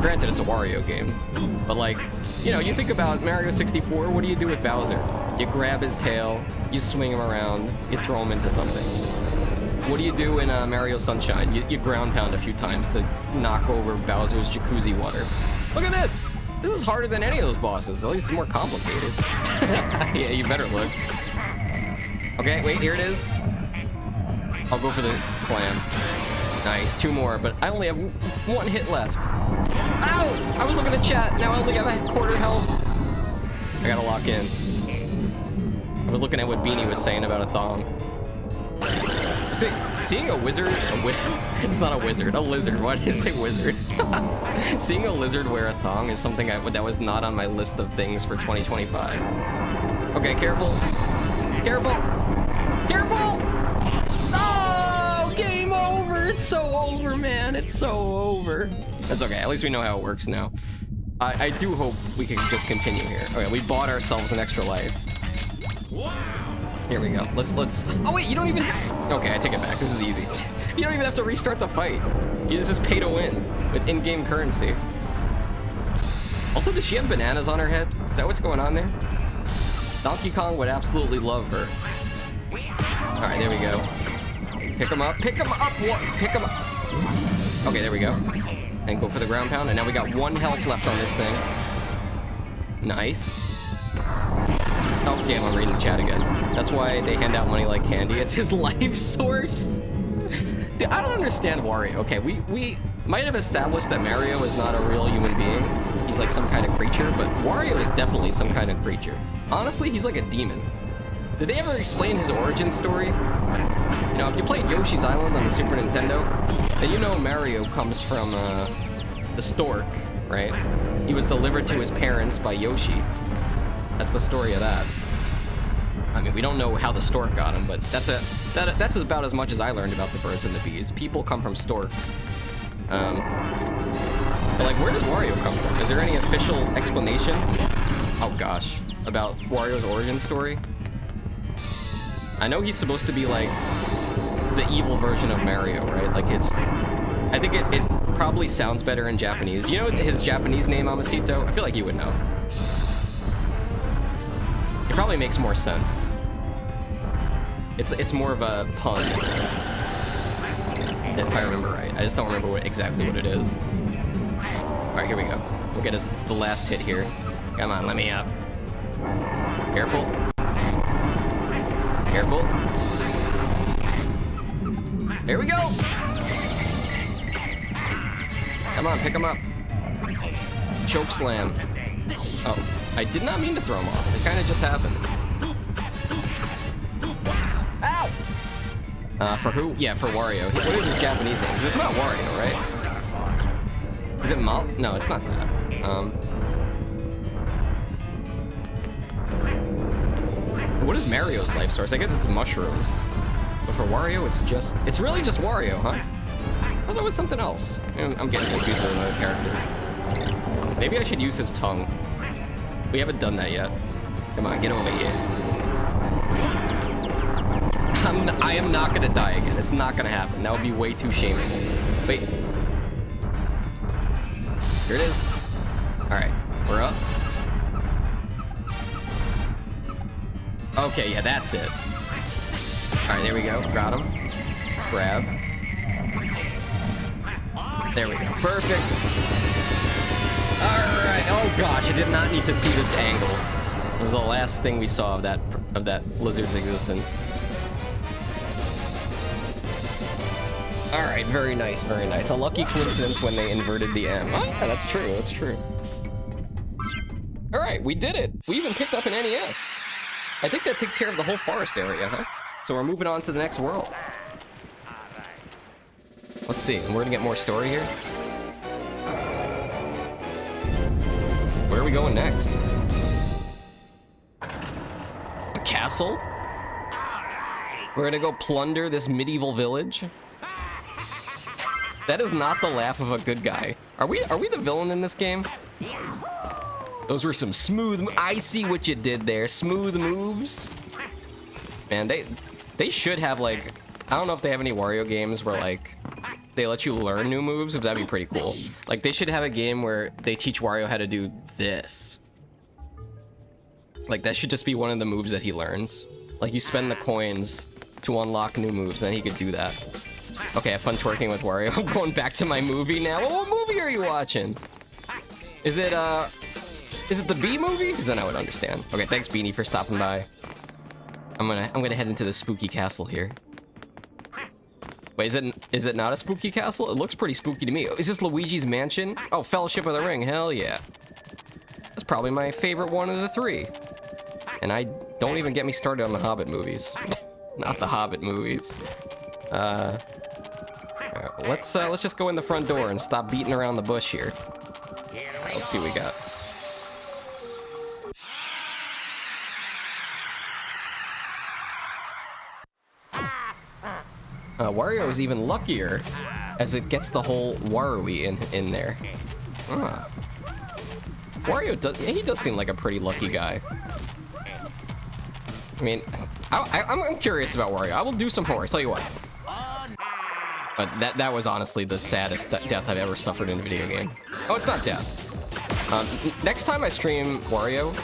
Granted, it's a Wario game, but like, you know, you think about Mario 64, what do you do with Bowser? You grab his tail, you swing him around, you throw him into something. What do you do in Mario Sunshine? You ground pound a few times to knock over Bowser's jacuzzi water. Look at this! This is harder than any of those bosses, at least it's more complicated. Yeah, you better look. Okay, wait, here it is. I'll go for the slam. Nice, 2 more, but I only have 1 hit left. Ow! I was looking at chat, now I only have a 1/4 health. I gotta lock in. I was looking at what Beanie was saying about a thong. Seeing a wizard, it's not a wizard, a lizard. Why did I say wizard? Seeing a lizard wear a thong is something that was not on my list of things for 2025. Okay, careful. Careful! Careful! Oh, game over! It's so over, man. It's so over. That's okay. At least we know how it works now. I do hope we can just continue here. Okay, we bought ourselves an extra life. Here we go. Let's. Oh wait, you don't even. Okay, I take it back. This is easy. You don't even have to restart the fight. You just pay to win with in-game currency. Also, does she have bananas on her head? Is that what's going on there? Donkey Kong would absolutely love her. All right, there we go. Pick him up. Pick him up. What? Pick him up. Okay, there we go. And go for the ground pound. And now we got 1 health left on this thing. Nice. Oh, damn, I'm reading the chat again. That's why they hand out money like candy. It's his life source. Dude, I don't understand Wario. Okay, we might have established that Mario is not a real human being. He's like some kind of creature, but Wario is definitely some kind of creature. Honestly, he's like a demon. Did they ever explain his origin story? You know, if you played Yoshi's Island on the Super Nintendo, then you know Mario comes from the stork, right? He was delivered to his parents by Yoshi. That's the story of that. I mean, we don't know how the stork got him, but that's about as much as I learned about the birds and the bees. People come from storks. But like, where does Wario come from? Is there any official explanation? Oh gosh, about Wario's origin story? I know he's supposed to be like the evil version of Mario, right? Like I think it probably sounds better in Japanese. You know his Japanese name, Amasito? I feel like you would know. It probably makes more sense. It's more of a pun, if I remember right. I just don't remember exactly what it is. All right, here we go. We'll get the last hit here. Come on, let me up. Careful. Careful. Here we go. Come on, pick him up. Choke slam. Oh, I did not mean to throw him off. It kind of just happened. Ow! For who? Yeah, for Wario. What is his Japanese name? 'Cause it's not Wario, right? Is it Mal? No, it's not that. What is Mario's life source? I guess it's mushrooms. But for Wario, it's really just Wario, huh? I thought it was something else. I'm getting confused with another character. Maybe I should use his tongue. We haven't done that yet. Come on, get over here. I am not gonna die again. It's not gonna happen. That would be way too shameful. Wait. Here it is. Alright, we're up. Okay, yeah, that's it. Alright, there we go. Got him. Grab. There we go. Perfect. Alright. Oh gosh, I did not need to see this angle. It was the last thing we saw of that lizard's existence. Alright, very nice, very nice. A lucky coincidence when they inverted the M. Oh yeah, that's true, that's true. Alright, we did it. We even picked up an NES. I think that takes care of the whole forest area, huh? So we're moving on to the next world. Let's see, we're gonna get more story here. Where are we going next? A castle? We're gonna go plunder this medieval village? That is not the laugh of a good guy. Are we the villain in this game? Those were some smooth. I see what you did there. Smooth moves. Man, they should have like, I don't know if they have any Wario games where like they let you learn new moves, but that'd be pretty cool. Like they should have a game where they teach Wario how to do this. Like that should just be one of the moves that he learns. Like you spend the coins to unlock new moves, then he could do that. Okay, have fun twerking with Wario. I'm going back to my movie now. Well, what movie are you watching? Is it the B movie? Because then I would understand. Okay, thanks Beanie for stopping by. I'm gonna head into the spooky castle here. Wait, is it not a spooky castle? It looks pretty spooky to me. Is this Luigi's Mansion? Oh, Fellowship of the Ring. Hell yeah. That's probably my favorite one of the three. And I don't even get me started on the Hobbit movies. Not the Hobbit movies. Let's just go in the front door and stop beating around the bush here. Let's see what we got. Wario is even luckier as it gets the whole Wario in there. Wario does seem like a pretty lucky guy. I mean, I'm curious about Wario. I will do some homework. Tell you what. That was honestly the saddest death I've ever suffered in a video game. Oh, it's not death. Next time I stream Wario,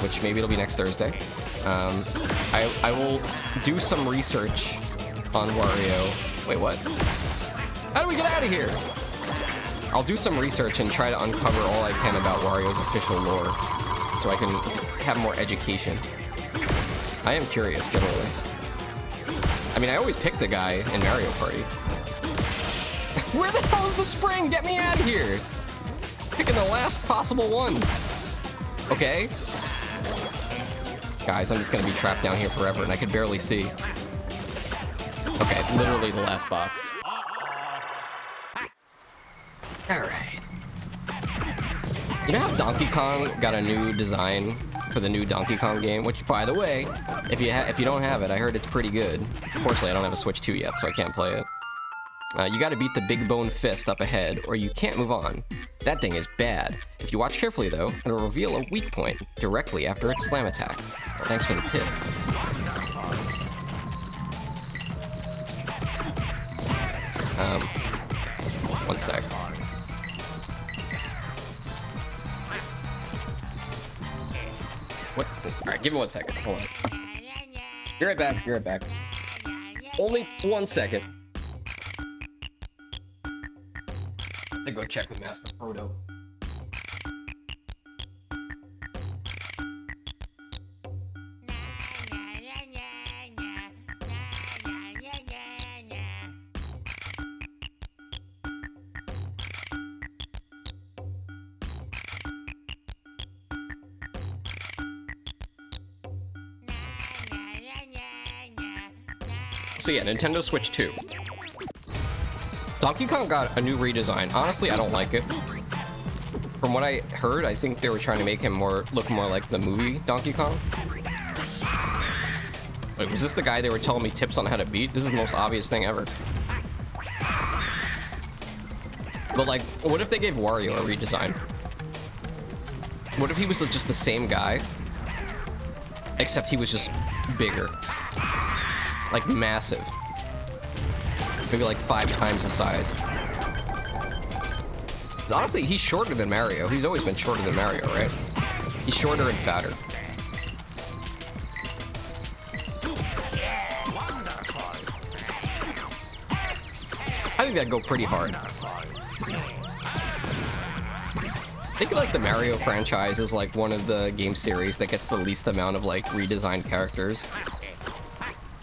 which maybe it'll be next Thursday, I will do some research on Wario. Wait, what? How do we get out of here? I'll do some research and try to uncover all I can about Wario's official lore, so I can have more education. I am curious, generally. I mean, I always pick the guy in Mario Party. Where the hell is the spring? Get me out of here! Picking the last possible one. Okay. Guys, I'm just gonna be trapped down here forever, and I can barely see. Okay, literally the last box. Alright. You know how Donkey Kong got a new design for the new Donkey Kong game? Which, by the way, if you don't have it, I heard it's pretty good. Unfortunately, I don't have a Switch 2 yet, so I can't play it. You gotta beat the big bone fist up ahead, or you can't move on. That thing is bad. If you watch carefully, though, it'll reveal a weak point directly after its slam attack. Thanks for the tip. One sec. What? Alright, give me 1 second. Hold on. Be right back. Be right back. Only 1 second. To go check with Master Frodo. So yeah, Nintendo Switch 2. Donkey Kong got a new redesign. Honestly, I don't like it. From what I heard, I think they were trying to make him look more like the movie Donkey Kong. Wait, was this the guy they were telling me tips on how to beat? This is the most obvious thing ever. But like, what if they gave Wario a redesign? What if he was just the same guy, except he was just bigger? Like massive. Maybe like 5 times the size. Honestly, he's shorter than Mario. He's always been shorter than Mario, right? He's shorter and fatter. I think that'd go pretty hard. I think like the Mario franchise is like one of the game series that gets the least amount of like redesigned characters.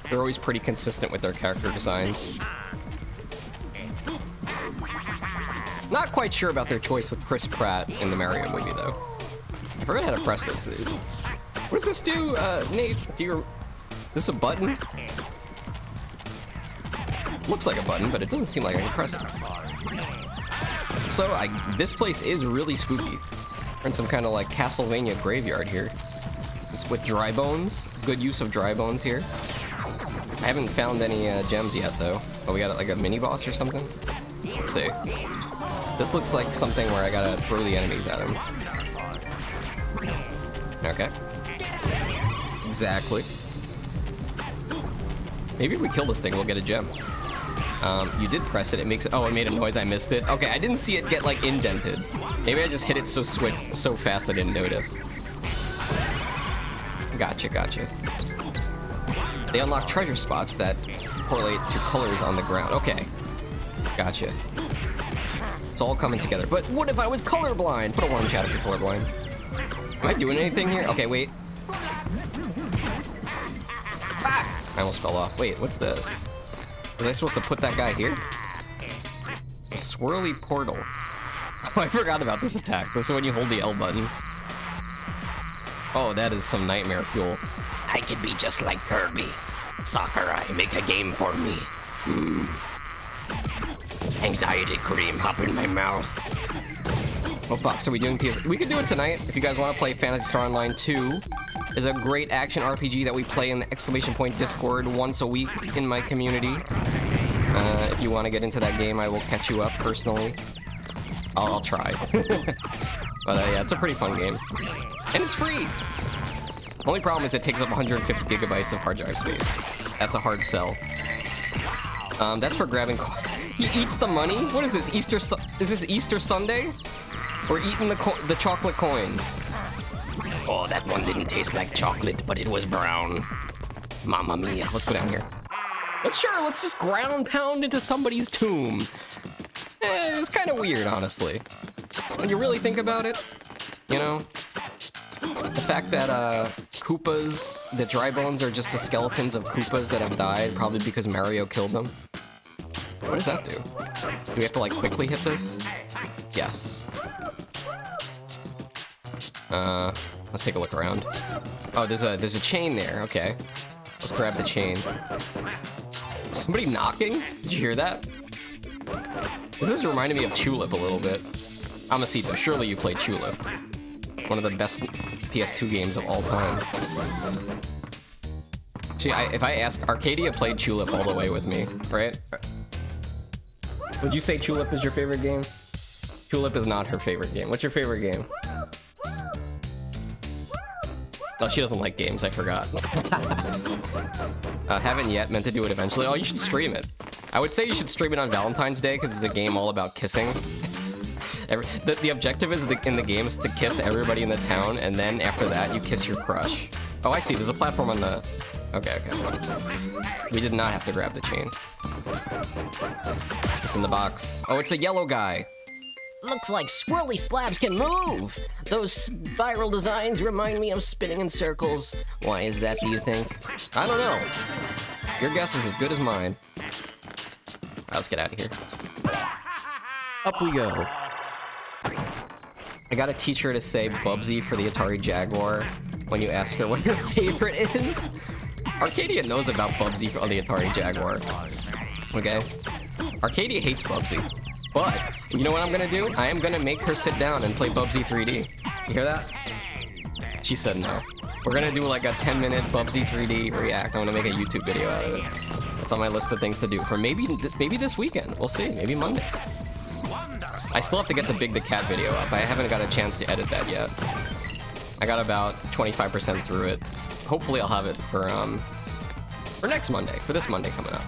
They're always pretty consistent with their character designs. Not quite sure about their choice with Chris Pratt in the Mario movie though. I forgot how to press this, dude. What does this do, Nate? This is a button? Looks like a button, but it doesn't seem like I can press it. So, this place is really spooky. We're in some kind of like Castlevania graveyard here. It's with dry bones. Good use of dry bones here. I haven't found any gems yet though. Oh, we got like a mini boss or something? Let's see. This looks like something where I gotta throw the enemies at him. Okay. Exactly. Maybe if we kill this thing, we'll get a gem. You did press it. It makes it. Oh, it made a noise. I missed it. Okay, I didn't see it get like indented. Maybe I just hit it so fast I didn't notice. Gotcha, gotcha. They unlock treasure spots that correlate to colors on the ground. Okay. Gotcha. It's all coming together. But what if I was colorblind? Put a 1 in chat if you're colorblind. Am I doing anything here? Okay, wait. Ah! I almost fell off. Wait, what's this? Was I supposed to put that guy here? A swirly portal. Oh, I forgot about this attack. This is when you hold the L button. Oh, that is some nightmare fuel. I could be just like Kirby. Sakurai, make a game for me. Anxiety cream, hop in my mouth. Oh fuck, so we doing PS? We could do it tonight if you guys want to play Phantasy Star Online 2. It's a great action RPG that we play in the exclamation point Discord once a week in my community. If you want to get into that game, I will catch you up personally. I'll try. But yeah, it's a pretty fun game. And it's free! Only problem is it takes up 150 gigabytes of hard drive space. That's a hard sell. That's for grabbing... He eats the money? What is this, Easter... Is this Easter Sunday? Or eating the chocolate coins? Oh, that one didn't taste like chocolate, but it was brown. Mamma mia. Let's go down here. Let's just ground pound into somebody's tomb. It's kind of weird, honestly. When you really think about it, you know? The fact that Koopas, the dry bones are just the skeletons of Koopas that have died, probably because Mario killed them. What does that do? Do we have to like quickly hit this? Yes. Let's take a look around. Oh, there's a chain there. Okay. Let's grab the chain. Somebody knocking? Did you hear that? This is reminding me of Tulip a little bit. Amasito, surely you played Tulip. One of the best PS2 games of all time. Actually, if I ask, Arcadia played Tulip all the way with me, right? Would you say Tulip is your favorite game? Tulip is not her favorite game. What's your favorite game? Oh, she doesn't like games, I forgot. Haven't yet, meant to do it eventually. Oh, you should stream it. I would say you should stream it on Valentine's Day, because it's a game all about kissing. The objective is in the game is to kiss everybody in the town, and then after that, you kiss your crush. Oh, I see, there's a platform on the... Okay. We did not have to grab the chain. It's in the box. Oh, it's a yellow guy. Looks like swirly slabs can move! Those spiral designs remind me of spinning in circles. Why is that, do you think? I don't know. Your guess is as good as mine. Alright, let's get out of here. Up we go. I gotta teach her to say Bubsy for the Atari Jaguar when you ask her what her favorite is. Arcadia knows about Bubsy on the Atari Jaguar. Okay? Arcadia hates Bubsy. But, you know what I'm gonna do? I am gonna make her sit down and play Bubsy 3D. You hear that? She said no. We're gonna do like a 10-minute Bubsy 3D react. I'm gonna make a YouTube video out of it. It's on my list of things to do for maybe this weekend. We'll see, maybe Monday. I still have to get the Big the Cat video up. I haven't got a chance to edit that yet. I got about 25% through it. Hopefully I'll have it for next Monday, for this Monday coming up.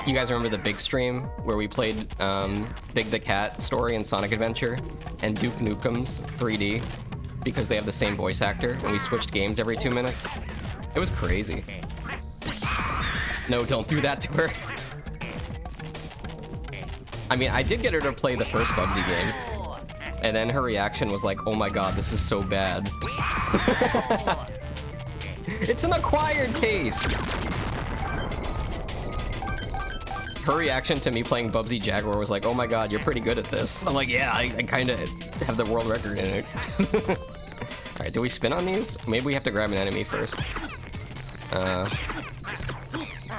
You guys remember the big stream where we played Big the Cat story in Sonic Adventure and Duke Nukem's 3D because they have the same voice actor and we switched games every 2 minutes? It was crazy. No, don't do that to her. I mean, I did get her to play the first Bubsy game, and then her reaction was like, oh my god, this is so bad. It's an acquired taste. Her reaction to me playing Bubsy Jaguar was like, oh my god, you're pretty good at this. I'm like, yeah, I kind of have the world record in it. Alright, do we spin on these? Maybe we have to grab an enemy first. I'm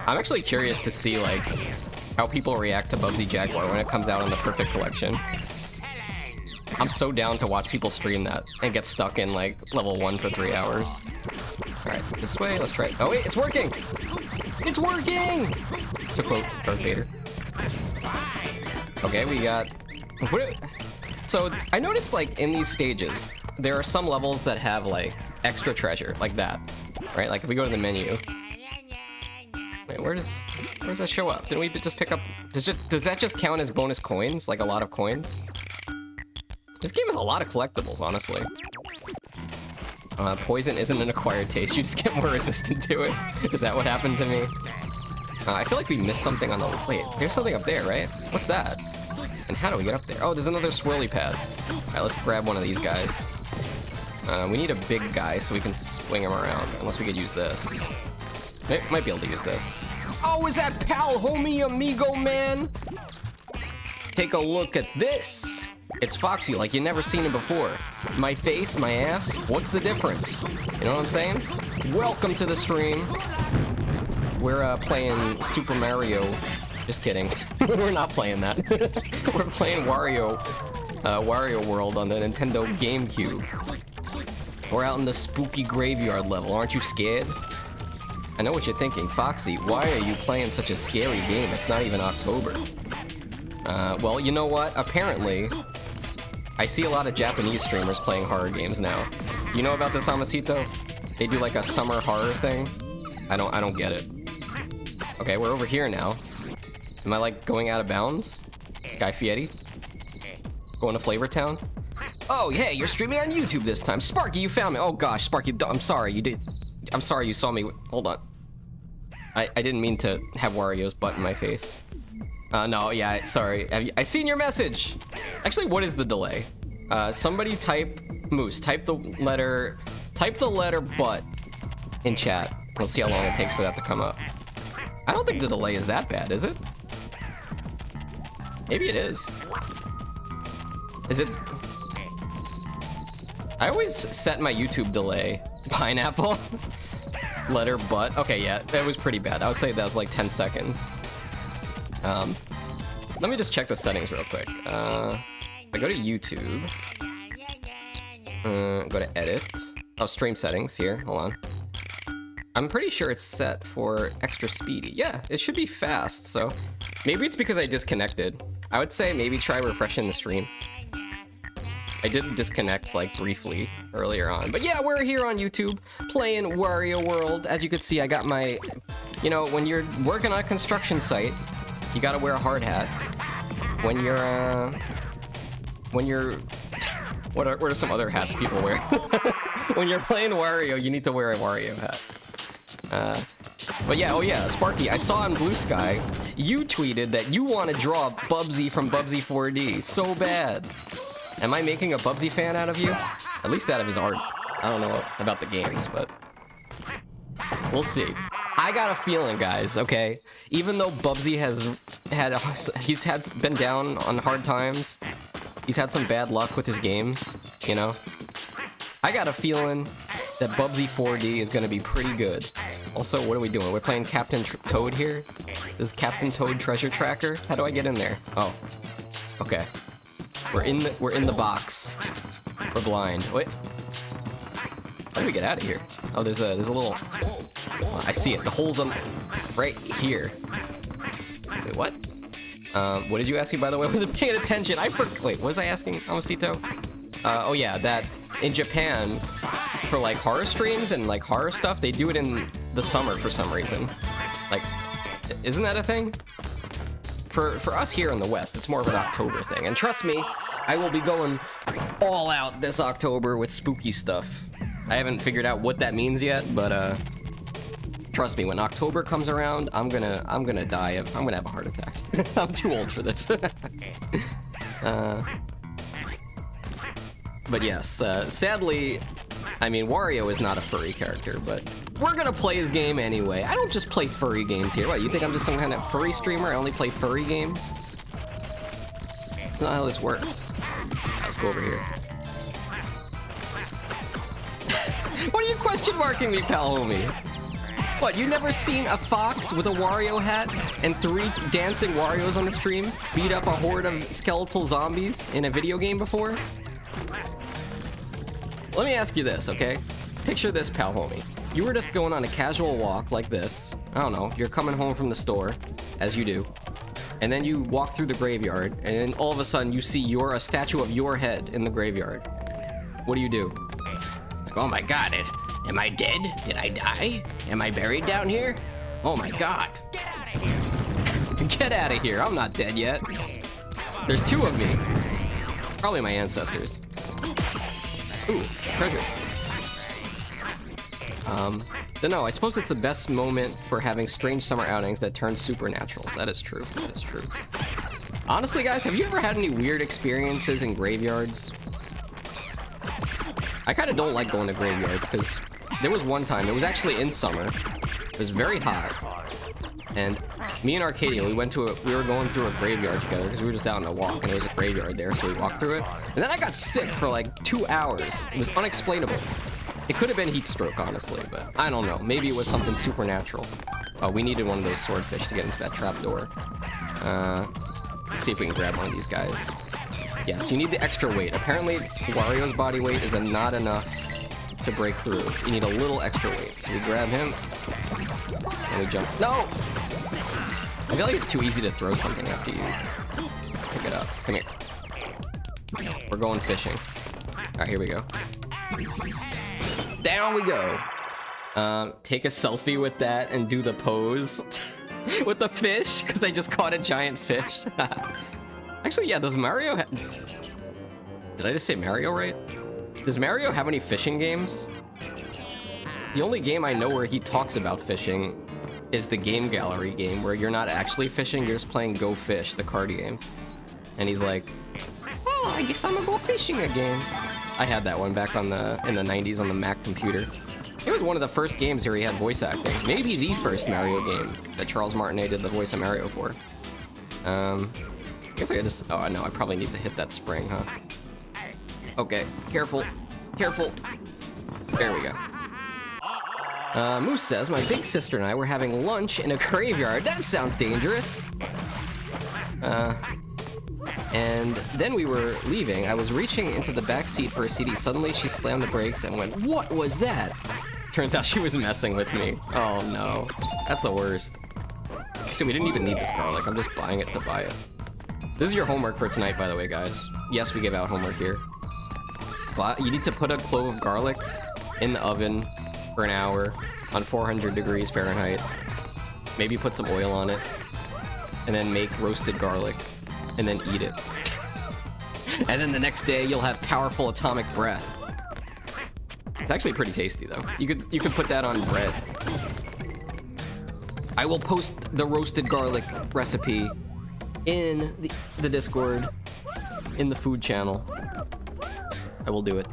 actually curious to see, like, how people react to Bubsy Jaguar when it comes out on the Perfect Collection. I'm so down to watch people stream that and get stuck in, like, level 1 for 3 hours. Alright, this way, let's try it. Oh wait, it's working! It's working! To quote Darth Vader. Okay, we got... So, I noticed, like, in these stages, there are some levels that have, like, extra treasure, like that. Right? Like, if we go to the menu... Wait, where does that show up? Didn't we just pick up... Does that just count as bonus coins? Like, a lot of coins? This game has a lot of collectibles, honestly. Poison isn't an acquired taste. You just get more resistant to it. Is that what happened to me? I feel like we missed something on the... Wait, there's something up there, right? What's that? And how do we get up there? Oh, there's another swirly pad. Alright, let's grab one of these guys. We need a big guy so we can swing him around. Unless we could use this. Might be able to use this. Oh, is that pal, homie, amigo, man? Take a look at this. It's Foxy like you never seen him before. My face, my ass, what's the difference? You know what I'm saying? Welcome to the stream. We're playing Super Mario. Just kidding. We're not playing that. We're playing Wario World on the Nintendo GameCube. We're out in the spooky graveyard level. Aren't you scared? I know what you're thinking. Foxy, why are you playing such a scary game? It's not even October. Well, you know what? Apparently, I see a lot of Japanese streamers playing horror games now. You know about this, Amasito? They do like a summer horror thing. I don't get it. Okay, we're over here now. Am I like going out of bounds? Guy Fieri? Going to Flavor Town? Oh, hey, you're streaming on YouTube this time. Sparky, you found me. Oh gosh, Sparky, I'm sorry, I'm sorry you saw me. Hold on. I didn't mean to have Wario's butt in my face. No, yeah, sorry. I seen your message. Actually, what is the delay? Somebody type Moose. Type the letter butt in chat. We'll see how long it takes for that to come up. I don't think the delay is that bad, is it? Maybe it is. Is it? I always set my YouTube delay. Pineapple. Letter butt. Okay, yeah, that was pretty bad. I would say that was like 10 seconds. Let me just check the settings real quick. I go to YouTube. Go to edit. Oh, stream settings here. Hold on. I'm pretty sure it's set for extra speedy. Yeah, it should be fast, so maybe it's because I disconnected. I would say maybe try refreshing the stream. I did disconnect, like, briefly earlier on. But yeah, we're here on YouTube playing Wario World. As you can see, I got my... You know, when you're working on a construction site, you gotta wear a hard hat. When you're... What are some other hats people wear? When you're playing Wario, you need to wear a Wario hat. But yeah, oh yeah, Sparky, I saw on Blue Sky, you tweeted that you want to draw Bubsy from Bubsy 4D so bad. Am I making a Bubsy fan out of you? At least out of his art. I don't know about the games, but we'll see. I got a feeling, guys, okay? Even though Bubsy has been down on hard times, he's had some bad luck with his games, you know? I got a feeling that Bubsy 4D is gonna be pretty good. Also, what are we doing? We're playing Captain Toad here? This is Captain Toad Treasure Tracker? How do I get in there? Oh. Okay. We're in the box. We're blind. Wait. How do we get out of here? Oh, there's a little... Oh, I see it. The hole's on right here. Wait, what? What did you ask me, by the way? I wasn't paying attention. Wait, what was I asking, Amasito? Oh yeah, that in Japan, for like horror streams and like horror stuff, they do it in the summer for some reason. Like, isn't that a thing? For us here in the West, it's more of an October thing. And trust me, I will be going all out this October with spooky stuff. I haven't figured out what that means yet, but trust me, when October comes around, I'm gonna die. I'm gonna have a heart attack. I'm too old for this. But yes, sadly, I mean, Wario is not a furry character, but we're gonna play his game anyway. I don't just play furry games here. What, you think I'm just some kind of furry streamer? I only play furry games? That's not how this works. Let's go over here. What are you question marking me, pal homie? What, you never seen a fox with a Wario hat and 3 dancing Warios on the stream beat up a horde of skeletal zombies in a video game before? Let me ask you this, okay? Picture this, pal homie. You were just going on a casual walk like this. I don't know, you're coming home from the store, as you do. And then you walk through the graveyard, and then all of a sudden you see a statue of your head in the graveyard. What do? Like, oh my god, am I dead? Did I die? Am I buried down here? Oh my god. Get out of here, I'm not dead yet. There's 2 of me. Probably my ancestors. Ooh, treasure. Don't know, I suppose it's the best moment for having strange summer outings that turn supernatural. That is true, that is true. Honestly, guys, have you ever had any weird experiences in graveyards? I kind of don't like going to graveyards, because there was one time, it was actually in summer, it was very hot, and me and Arcadia, we were going through a graveyard together, because we were just out on a walk, and there was a graveyard there, so we walked through it, and then I got sick for like 2 hours. It was unexplainable. It could have been heat stroke, honestly, but I don't know. Maybe it was something supernatural. Oh, we needed one of those swordfish to get into that trap door. Let's see if we can grab one of these guys. Yes, you need the extra weight. Apparently, Wario's body weight is not enough to break through. You need a little extra weight. So we grab him, and we jump. No! I feel like it's too easy to throw something after you pick it up. Come here. We're going fishing. Alright, here we go. Down we go. Take a selfie with that and do the pose with the fish, because I just caught a giant fish. Actually, yeah, does Mario Did I just say Mario right? Does Mario have any fishing games? The only game I know where he talks about fishing is the Game Gallery game, where you're not actually fishing, you're just playing Go Fish, the card game. And he's like, oh, I guess I'm gonna go fishing again. I had that one back in the 90s on the Mac computer. It was one of the first games where he had voice acting. Maybe the first Mario game that Charles Martinet did the voice of Mario for. I guess I could just... Oh, no, I probably need to hit that spring, huh? Okay, careful. Careful. There we go. Moose says, my big sister and I were having lunch in a graveyard. That sounds dangerous. And then we were leaving. I was reaching into the back seat for a CD. Suddenly, she slammed the brakes and went, what was that? Turns out she was messing with me. Oh, no. That's the worst. Actually, we didn't even need this garlic. I'm just buying it to buy it. This is your homework for tonight, by the way, guys. Yes, we give out homework here. But you need to put a clove of garlic in the oven for an hour on 400 degrees Fahrenheit. Maybe put some oil on it. And then make roasted garlic. And then eat it. And then the next day, you'll have powerful atomic breath. It's actually pretty tasty, though. You could put that on bread. I will post the roasted garlic recipe in the Discord, in the food channel. I will do it.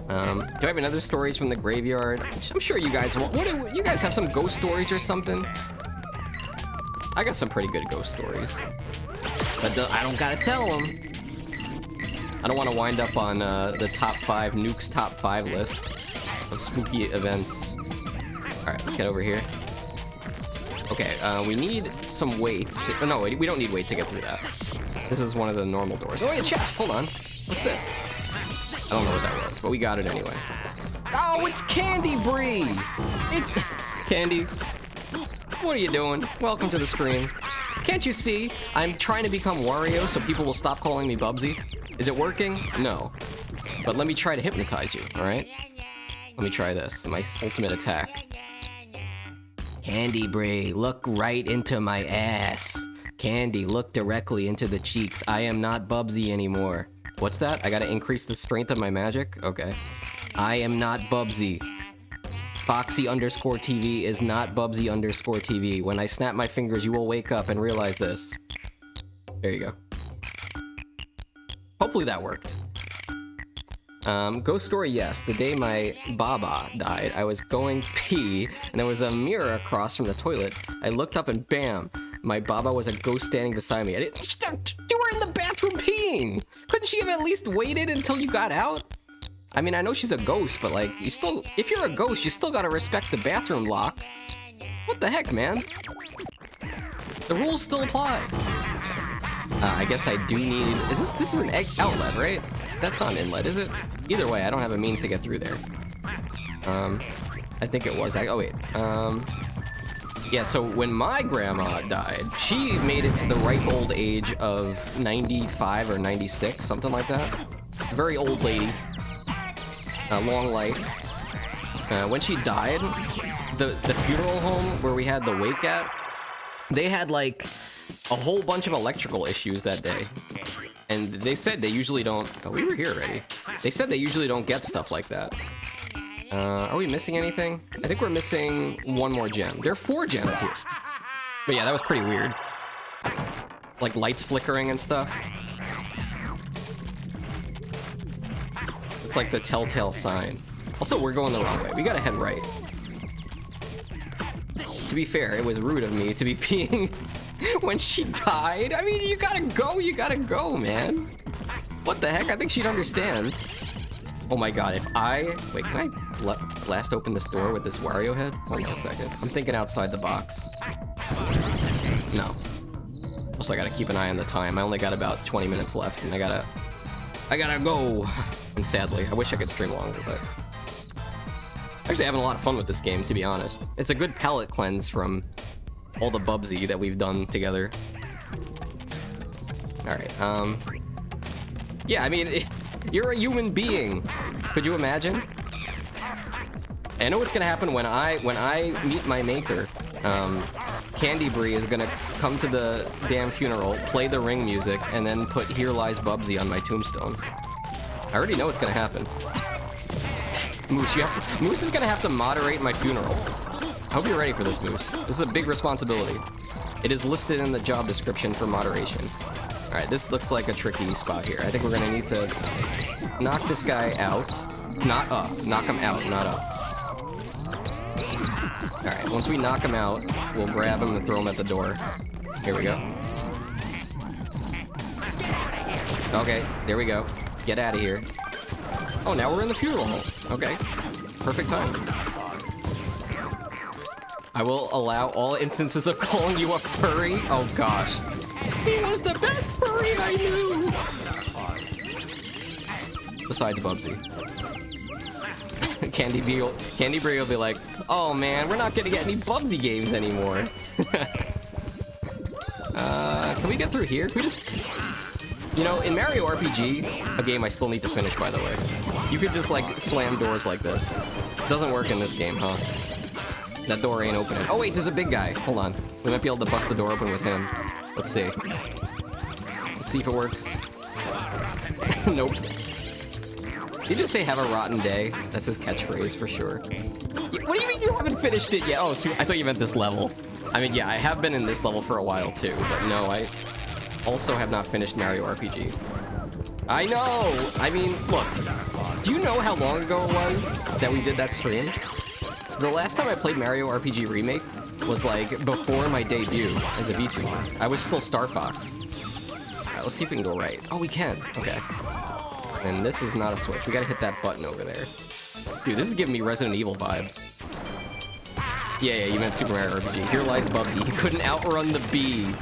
Do I have another stories from the graveyard? I'm sure you guys will. You guys have some ghost stories or something? I got some pretty good ghost stories. But I don't gotta tell them. I don't want to wind up on the top 5, Nuke's top 5 list of spooky events. Alright, let's get over here. Okay, we need some weight. Oh, no, we don't need weight to get through that. This is one of the normal doors. Oh, a chest! Hold on. What's this? I don't know what that was, but we got it anyway. Oh, it's Candy Bree! It's... Candy. What are you doing? Welcome to the stream. Can't you see? I'm trying to become Wario so people will stop calling me Bubsy. Is it working? No. But let me try to hypnotize you, alright? Let me try this. My ultimate attack. Candy Bray, look right into my ass. Candy, look directly into the cheeks. I am not Bubsy anymore. What's that? I gotta increase the strength of my magic? Okay. I am not Bubsy. Foxy_TV is not Bubsy_TV. When I snap my fingers, you will wake up and realize this. There you go. Hopefully that worked. Ghost story, yes. The day my Baba died, I was going pee, and there was a mirror across from the toilet. I looked up and bam, my Baba was a ghost standing beside me. You were in the bathroom peeing! Couldn't she have at least waited until you got out? I mean, I know she's a ghost, but like, you still, if you're a ghost, you still gotta respect the bathroom lock. What the heck, man? The rules still apply. I guess I do need, this is an outlet, right? That's not an inlet, is it? Either way, I don't have a means to get through there. I think it was, oh wait. Yeah, so when my grandma died, she made it to the ripe old age of 95 or 96, something like that. Very old lady. Long life. When she died, the funeral home where we had the wake at, they had like a whole bunch of electrical issues that day. And they said they usually don't... Oh, we were here already. They said they usually don't get stuff like that. Are we missing anything? I think we're missing one more gem. There are 4 gems here. But yeah, that was pretty weird. Like lights flickering and stuff. It's like the telltale sign. Also, we're going the wrong way. We gotta head right. To be fair, it was rude of me to be peeing when she died. I mean, you gotta go, man. What the heck? I think she'd understand. Oh my god, if I... Wait, can I blast open this door with this Wario head? Hold on a second. I'm thinking outside the box. No. Also, I gotta keep an eye on the time. I only got about 20 minutes left, and I gotta go. And sadly, I wish I could stream longer, but... Actually having a lot of fun with this game, to be honest. It's a good palate cleanse from all the Bubsy that we've done together. Alright, yeah, I mean, you're a human being. Could you imagine? I know what's gonna happen when I meet my maker. Candy Bree is gonna come to the damn funeral, play the Ring music, and then put "Here Lies Bubsy" on my tombstone. I already know what's gonna happen. Moose is gonna have to moderate my funeral. I hope you're ready for this, Moose. This is a big responsibility. It is listed in the job description for moderation. Alright, this looks like a tricky spot here. I think we're gonna need to knock this guy out. Not up. Knock him out, not up. Alright, once we knock him out, we'll grab him and throw him at the door. Here we go. Okay, there we go. Get out of here. Oh, now we're in the funeral home. Okay. Perfect time. I will allow all instances of calling you a furry. Oh gosh. He was the best furry I knew! Besides Bubsy. Candy Bree will be like, oh man, we're not gonna get any Bubsy games anymore. Can we get through here? Can we just... You know, in Mario RPG, a game I still need to finish, by the way, you could just, like, slam doors like this. Doesn't work in this game, huh? That door ain't opening. Oh, wait, there's a big guy. Hold on. We might be able to bust the door open with him. Let's see. Let's see if it works. Nope. Did you just say, have a rotten day? That's his catchphrase, for sure. What do you mean you haven't finished it yet? Oh, so I thought you meant this level. I mean, yeah, I have been in this level for a while, too, but no, I also have not finished Mario RPG. I know! I mean, look, do you know how long ago it was that we did that stream? The last time I played Mario RPG Remake was, like, before my debut as a VTuber. I was still Star Fox. Alright, let's see if we can go right. Oh, we can. Okay. And this is not a switch. We gotta hit that button over there. Dude, this is giving me Resident Evil vibes. Yeah, you meant Super Mario RPG. Here lies Bubsy. He couldn't outrun the bee.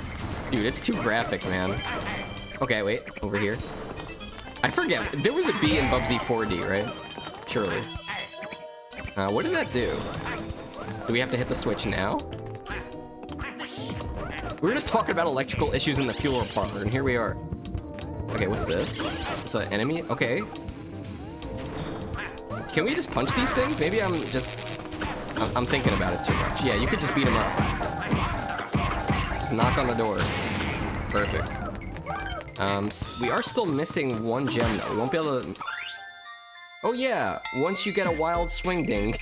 Dude, it's too graphic, man. Okay, wait. Over here. I forget. There was a bee in Bubsy 4D, right? Surely. What did that do? Do we have to hit the switch now? We were just talking about electrical issues in the fuel parlor, and here we are. Okay, what's this? It's an enemy? Okay. Can we just punch these things? Maybe I'm thinking about it too much. Yeah, you could just beat them up. Just knock on the door. Perfect. We are still missing one gem though. We won't be able to... Oh yeah, once you get a wild swing ding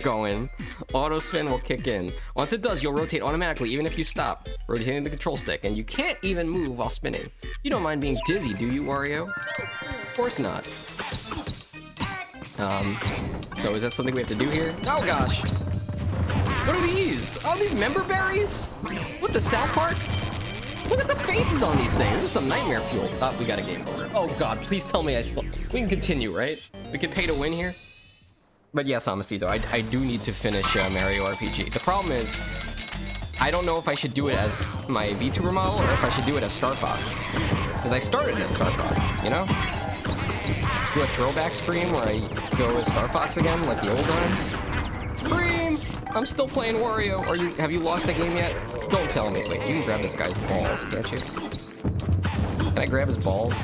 going, auto spin will kick in. Once it does, you'll rotate automatically even if you stop rotating the control stick, and you can't even move while spinning. You don't mind being dizzy, do you, Wario? Of course not. So is that something we have to do here? Oh gosh! What are these? Oh, these member berries? What, the South Park? Look at the faces on these things. This is some nightmare fuel. Oh, we got a game over. Oh god, please tell me we can continue, right? We can pay to win here? But yes, Amacito, I do need to finish Mario RPG. The problem is, I don't know if I should do it as my VTuber model or if I should do it as Star Fox. Because I started as Star Fox, you know? Do a throwback screen where I go as Star Fox again, like the old times. Scream! I'm still playing Wario. Have you lost the game yet? Don't tell me. Wait, you can grab this guy's balls, can't you? Can I grab his balls?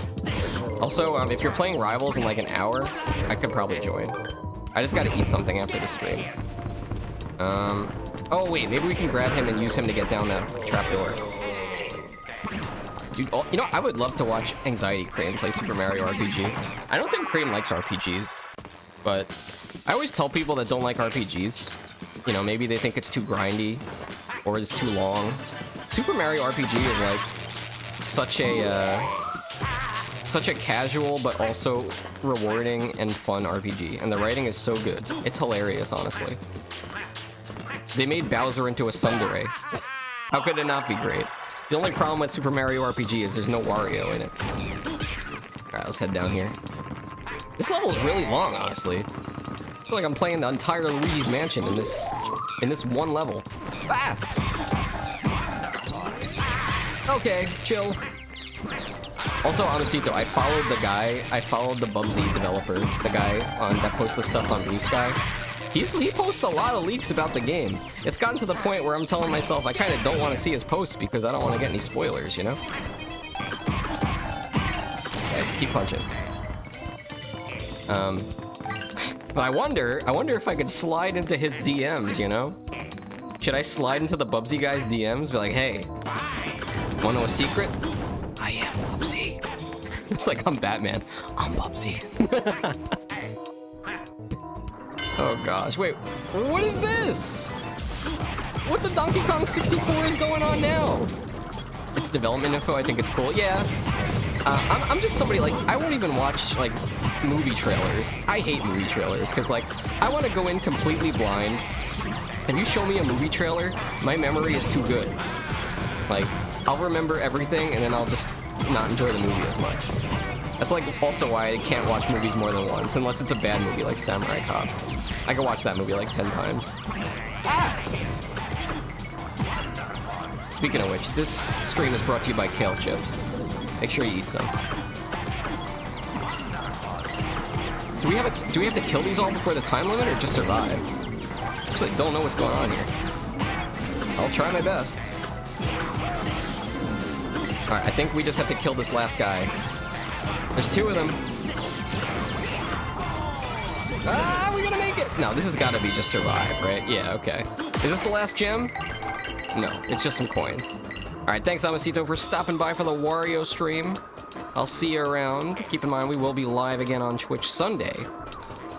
Also, if you're playing Rivals in like an hour, I could probably join. I just gotta eat something after the stream. Oh wait, maybe we can grab him and use him to get down that trapdoor. Dude, you know, I would love to watch Anxiety Cream play Super Mario RPG. I don't think Cream likes RPGs, but I always tell people that don't like RPGs, you know, maybe they think it's too grindy or it's too long. Super Mario RPG is like such a casual but also rewarding and fun RPG, and the writing is so good. It's hilarious, honestly. They made Bowser into a tsundere. How could it not be great? The only problem with Super Mario RPG is there's no Wario in it. Alright, let's head down here. This level is really long, honestly. I feel like I'm playing the entire Luigi's Mansion in this one level. Ah! Okay, chill. Also, Amacito, I followed the Bubsy developer, the guy that posts the stuff on Blue Sky. He posts a lot of leaks about the game. It's gotten to the point where I'm telling myself I kind of don't want to see his posts because I don't want to get any spoilers, you know? Okay, keep punching. But I wonder if I could slide into his DMs, you know? Should I slide into the Bubsy guy's DMs? Be like, hey, wanna know a secret? I am Bubsy. It's like I'm Batman. I'm Bubsy. Oh gosh, wait, what is this? What the Donkey Kong 64 is going on now? It's development info, I think it's cool, yeah. I'm just somebody, like, I won't even watch, like, movie trailers. I hate movie trailers, because, like, I want to go in completely blind. If you show me a movie trailer, my memory is too good. Like, I'll remember everything, and then I'll just not enjoy the movie as much. That's, like, also why I can't watch movies more than once, unless it's a bad movie, like Samurai Cop. I can watch that movie, like, 10 times. Ah! Speaking of which, this stream is brought to you by Kale Chips. Make sure you eat some. Do we have to kill these all before the time limit, or just survive? Actually, don't know what's going on here. I'll try my best. Alright, I think we just have to kill this last guy. There's two of them. Ah, we're gonna make it! No, this has gotta be just survive, right? Yeah, okay. Is this the last gem? No, it's just some coins. Alright, thanks, Amacito, for stopping by for the Wario stream. I'll see you around. Keep in mind, we will be live again on Twitch Sunday,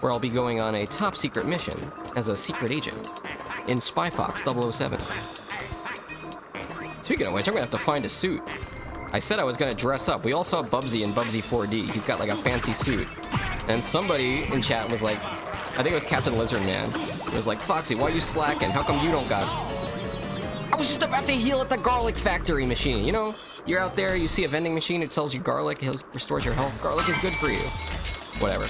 where I'll be going on a top-secret mission as a secret agent in Spy Fox 007. Speaking of which, I'm gonna have to find a suit. I said I was gonna dress up. We all saw Bubsy in Bubsy 4D. He's got like a fancy suit. And somebody in chat was like, I think it was Captain Lizard Man, was like, Foxy, why are you slacking? How come you don't got... I was just about to heal at the garlic factory machine. You know, you're out there, you see a vending machine, it sells you garlic, it restores your health. Garlic is good for you. Whatever.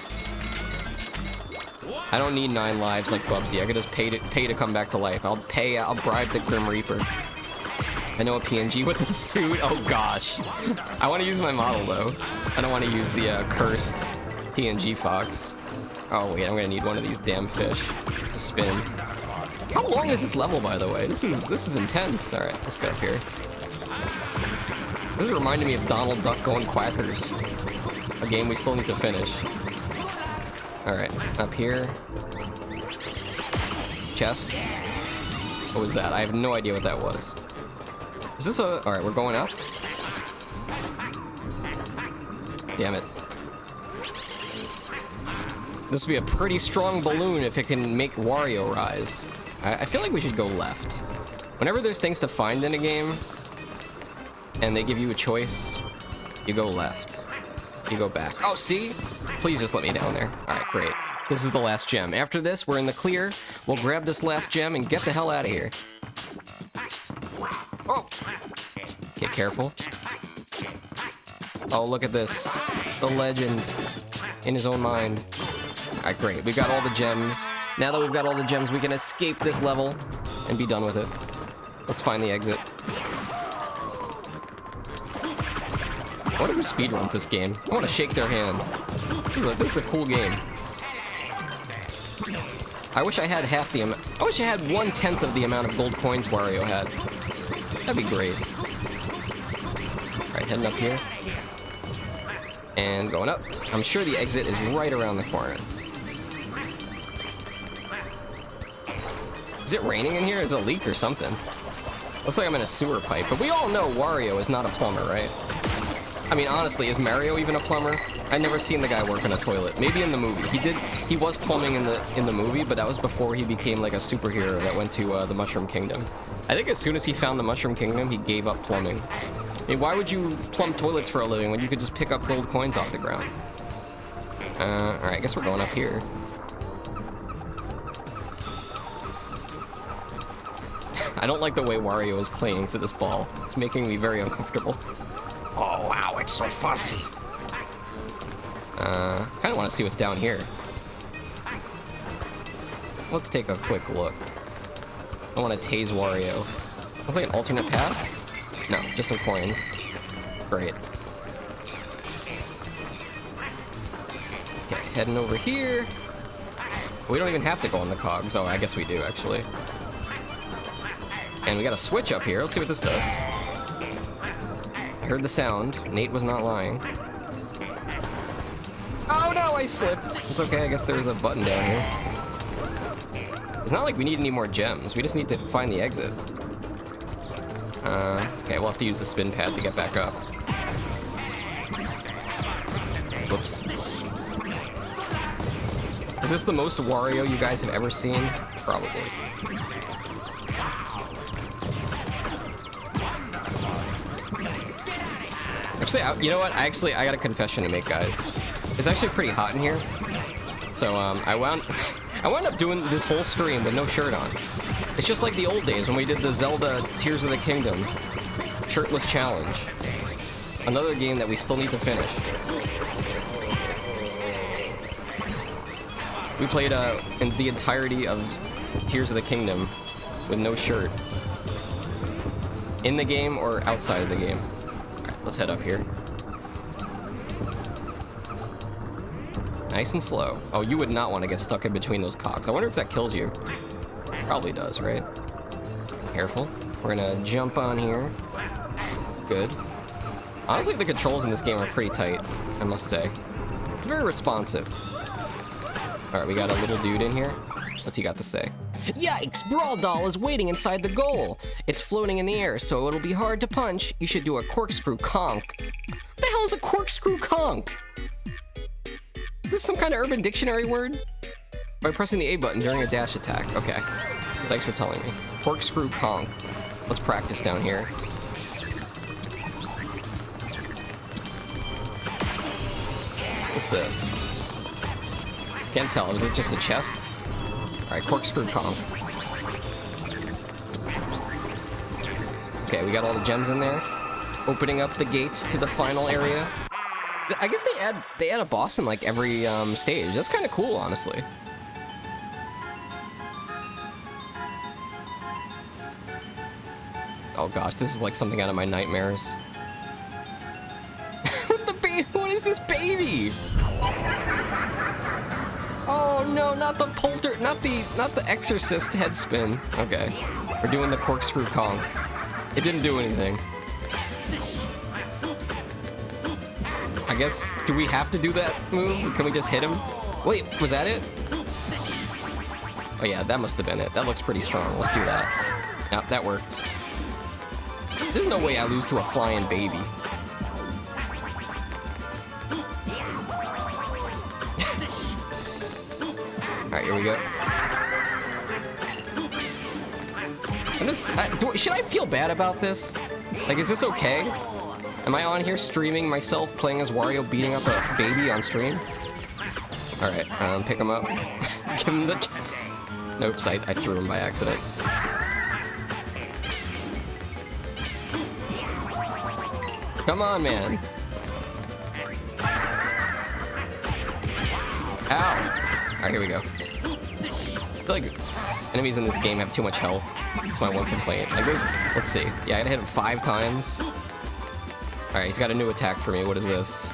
I don't need 9 lives like Bubsy. I could just pay to come back to life. I'll bribe the Grim Reaper. I know a PNG with the suit. Oh gosh. I want to use my model though. I don't want to use the cursed PNG fox. Oh wait, I'm gonna need one of these damn fish to spin. How long is this level, by the way? This is intense. All right, let's go up here. This is reminding me of Donald Duck Going Quackers, a game we still need to finish. All right, up here. Chest. What was that? I have no idea what that was. Is this a... All right, we're going up. Damn it. This would be a pretty strong balloon if it can make Wario rise. I feel like we should go left. Whenever there's things to find in a game, and they give you a choice, you go left. You go back. Oh, see? Please just let me down there. All right, great. This is the last gem. After this, we're in the clear. We'll grab this last gem and get the hell out of here. Oh! Get careful. Oh, look at this. The legend in his own mind. All right, great. We've got all the gems. Now that we've got all the gems, we can escape this level and be done with it. Let's find the exit. I wonder who speedruns this game. I want to shake their hand. This is a cool game. I wish I had half the amount. I wish I had 1/10 of the amount of gold coins Wario had. That'd be great. All right, heading up here. And going up. I'm sure the exit is right around the corner. Is it raining in here? Is it a leak or something? Looks like I'm in a sewer pipe, but we all know Wario is not a plumber, right? I mean, honestly, is Mario even a plumber? I've never seen the guy work in a toilet. Maybe in the movie. He was plumbing in the movie, but that was before he became like a superhero that went to the Mushroom Kingdom. I think as soon as he found the Mushroom Kingdom, he gave up plumbing. I mean, why would you plumb toilets for a living when you could just pick up gold coins off the ground? Alright, I guess we're going up here. I don't like the way Wario is clinging to this ball. It's making me very uncomfortable. Oh, wow, it's so fussy. Kind of want to see what's down here. Let's take a quick look. I want to tase Wario. Looks like an alternate path? No, just some coins. Great. Okay, heading over here. We don't even have to go on the cogs. Oh, I guess we do, actually. And we got a switch up here. Let's see what this does. I heard the sound. Nate was not lying. Oh no, I slipped. It's okay, I guess there's a button down here. It's not like we need any more gems. We just need to find the exit. Okay, we'll have to use the spin pad to get back up. Whoops. Is this the most Wario you guys have ever seen? Probably. Actually, you know what? I got a confession to make, guys. It's actually pretty hot in here. So, I wound up doing this whole stream with no shirt on. It's just like the old days when we did the Zelda Tears of the Kingdom shirtless challenge. Another game that we still need to finish. We played in the entirety of Tears of the Kingdom with no shirt. In the game or outside of the game. Alright, let's head up here. Nice and slow. Oh, you would not want to get stuck in between those cogs. I wonder if that kills you. Probably does, right? Careful. We're gonna jump on here. Good. Honestly, the controls in this game are pretty tight, I must say. Very responsive. Alright, we got a little dude in here. What's he got to say? Yikes! Brawl Doll is waiting inside the goal. It's floating in the air, so it'll be hard to punch. You should do a corkscrew conk. What the hell is a corkscrew conk? Is this some kind of Urban Dictionary word? By pressing the A button during a dash attack. Okay. Thanks for telling me. Corkscrew conk. Let's practice down here. What's this? Can't tell. Is it just a chest? Alright, corkscrew conk. Okay, we got all the gems in there. Opening up the gates to the final area. I guess they add a boss in like every stage. That's kind of cool, honestly. Oh gosh, this is like something out of my nightmares. What the baby? What is this baby? Oh no, not the not the Exorcist head spin. Okay, we're doing the corkscrew conk. It didn't do anything. I guess, do we have to do that move? Can we just hit him? Wait, was that it? Oh yeah, that must have been it. That looks pretty strong. Let's do that. Yep, that worked. There's no way I lose to a flying baby. Alright, here we go. Should I feel bad about this? Like, is this okay? Am I on here streaming myself playing as Wario beating up a baby on stream? Alright, pick him up. Give him the... Nope, I threw him by accident. Come on, man. Ow! Alright, here we go. I feel like enemies in this game have too much health. That's my one complaint. Let's see. Yeah, I gotta hit him 5 times. Alright, he's got a new attack for me. What is this?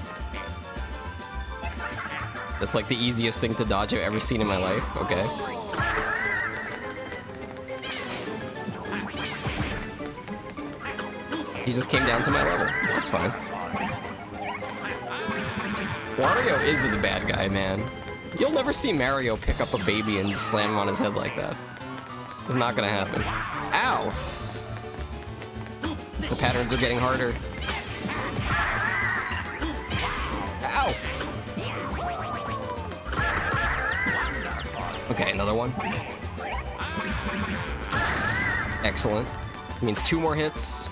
That's like the easiest thing to dodge I've ever seen in my life. Okay. He just came down to my level. That's fine. Wario is the bad guy, man. You'll never see Mario pick up a baby and slam him on his head like that. It's not gonna happen. Ow! The patterns are getting harder. Ow! Okay, another one. Excellent. Means 2 more hits.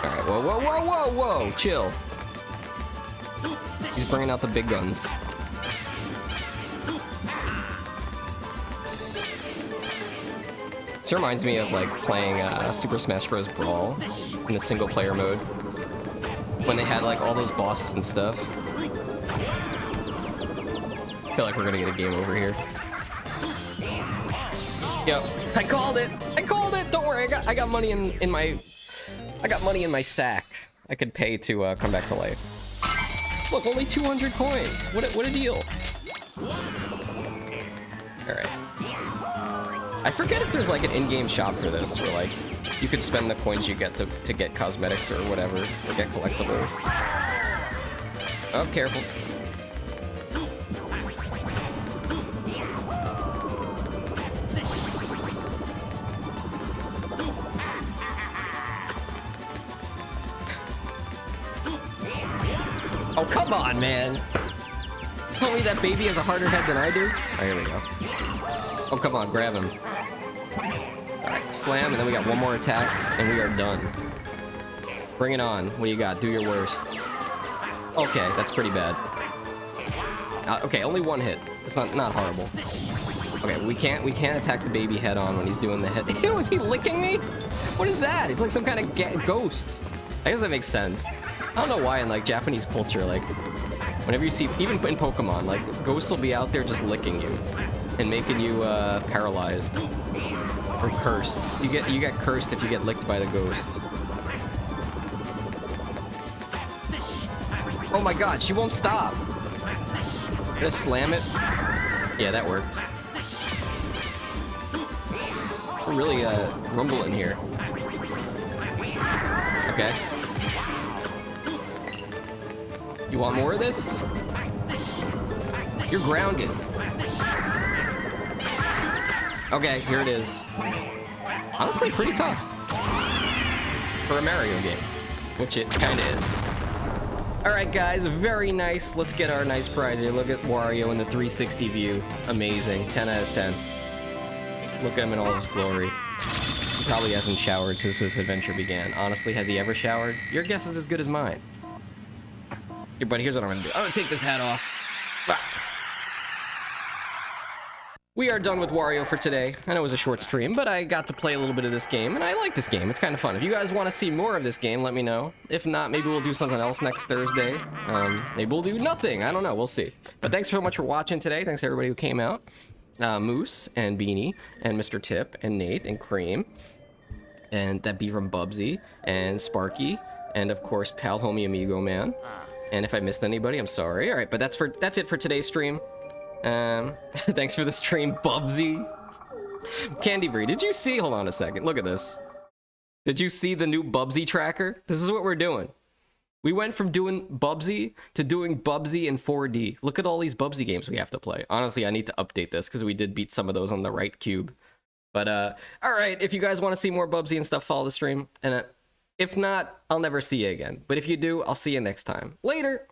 Alright, whoa, whoa, whoa, whoa, whoa! Chill. He's bringing out the big guns. This reminds me of like playing Super Smash Bros. Brawl in the single player mode. When they had like all those bosses and stuff. I feel like we're gonna get a game over here. Yep, I called it! I called it! Don't worry, I got money in my... I got money in my sack. I could pay to come back to life. Look, only 200 coins! What a deal! Alright. I forget if there's like an in-game shop for this, where like, you could spend the coins you get to get cosmetics or whatever, or get collectibles. Oh, careful. Oh, come on, man! Tell me that baby has a harder head than I do? Oh, here we go. Oh, come on, grab him. Alright, slam, and then we got one more attack, and we are done. Bring it on. What do you got? Do your worst. Okay, that's pretty bad. Okay, only 1 hit. It's not horrible. Okay, we can't attack the baby head on when he's doing the head. Ew, is he licking me? What is that? He's like some kind of ghost. I guess that makes sense. I don't know why in like Japanese culture, like whenever you see, even in Pokemon, like ghosts will be out there just licking you and making you paralyzed or cursed. You get cursed if you get licked by the ghost. Oh my god, she won't stop. Gonna slam it. Yeah, that worked. We're really rumbling here. Okay. You want more of this? You're grounded. Okay, here it is. Honestly, pretty tough. For a Mario game. Which it kinda is. Alright guys, very nice. Let's get our nice prize here. Look at Wario in the 360 view. Amazing. 10 out of 10. Look at him in all his glory. He probably hasn't showered since this adventure began. Honestly, has he ever showered? Your guess is as good as mine. Here, buddy, here's what I'm gonna do. I'm gonna take this hat off. We are done with Wario for today. I know it was a short stream, but I got to play a little bit of this game, and I like this game. It's kind of fun. If you guys want to see more of this game, let me know. If not, maybe we'll do something else next Thursday. Maybe we'll do nothing. I don't know. We'll see. But thanks so much for watching today. Thanks to everybody who came out. Moose and Beanie and Mr. Tip and Nate and Cream. And that'd be from Bubsy and Sparky, and of course Pal Homie Amigo Man. And if I missed anybody, I'm sorry. All right, but that's it for today's stream. Thanks for the stream, Bubsy. Candy Brie, did you see? Hold on a second. Look at this. Did you see the new Bubsy tracker? This is what we're doing. We went from doing Bubsy to doing Bubsy in 4D. Look at all these Bubsy games we have to play. Honestly, I need to update this because we did beat some of those on the right cube. But, all right, if you guys want to see more Bubsy and stuff, follow the stream. And if not, I'll never see you again. But if you do, I'll see you next time. Later!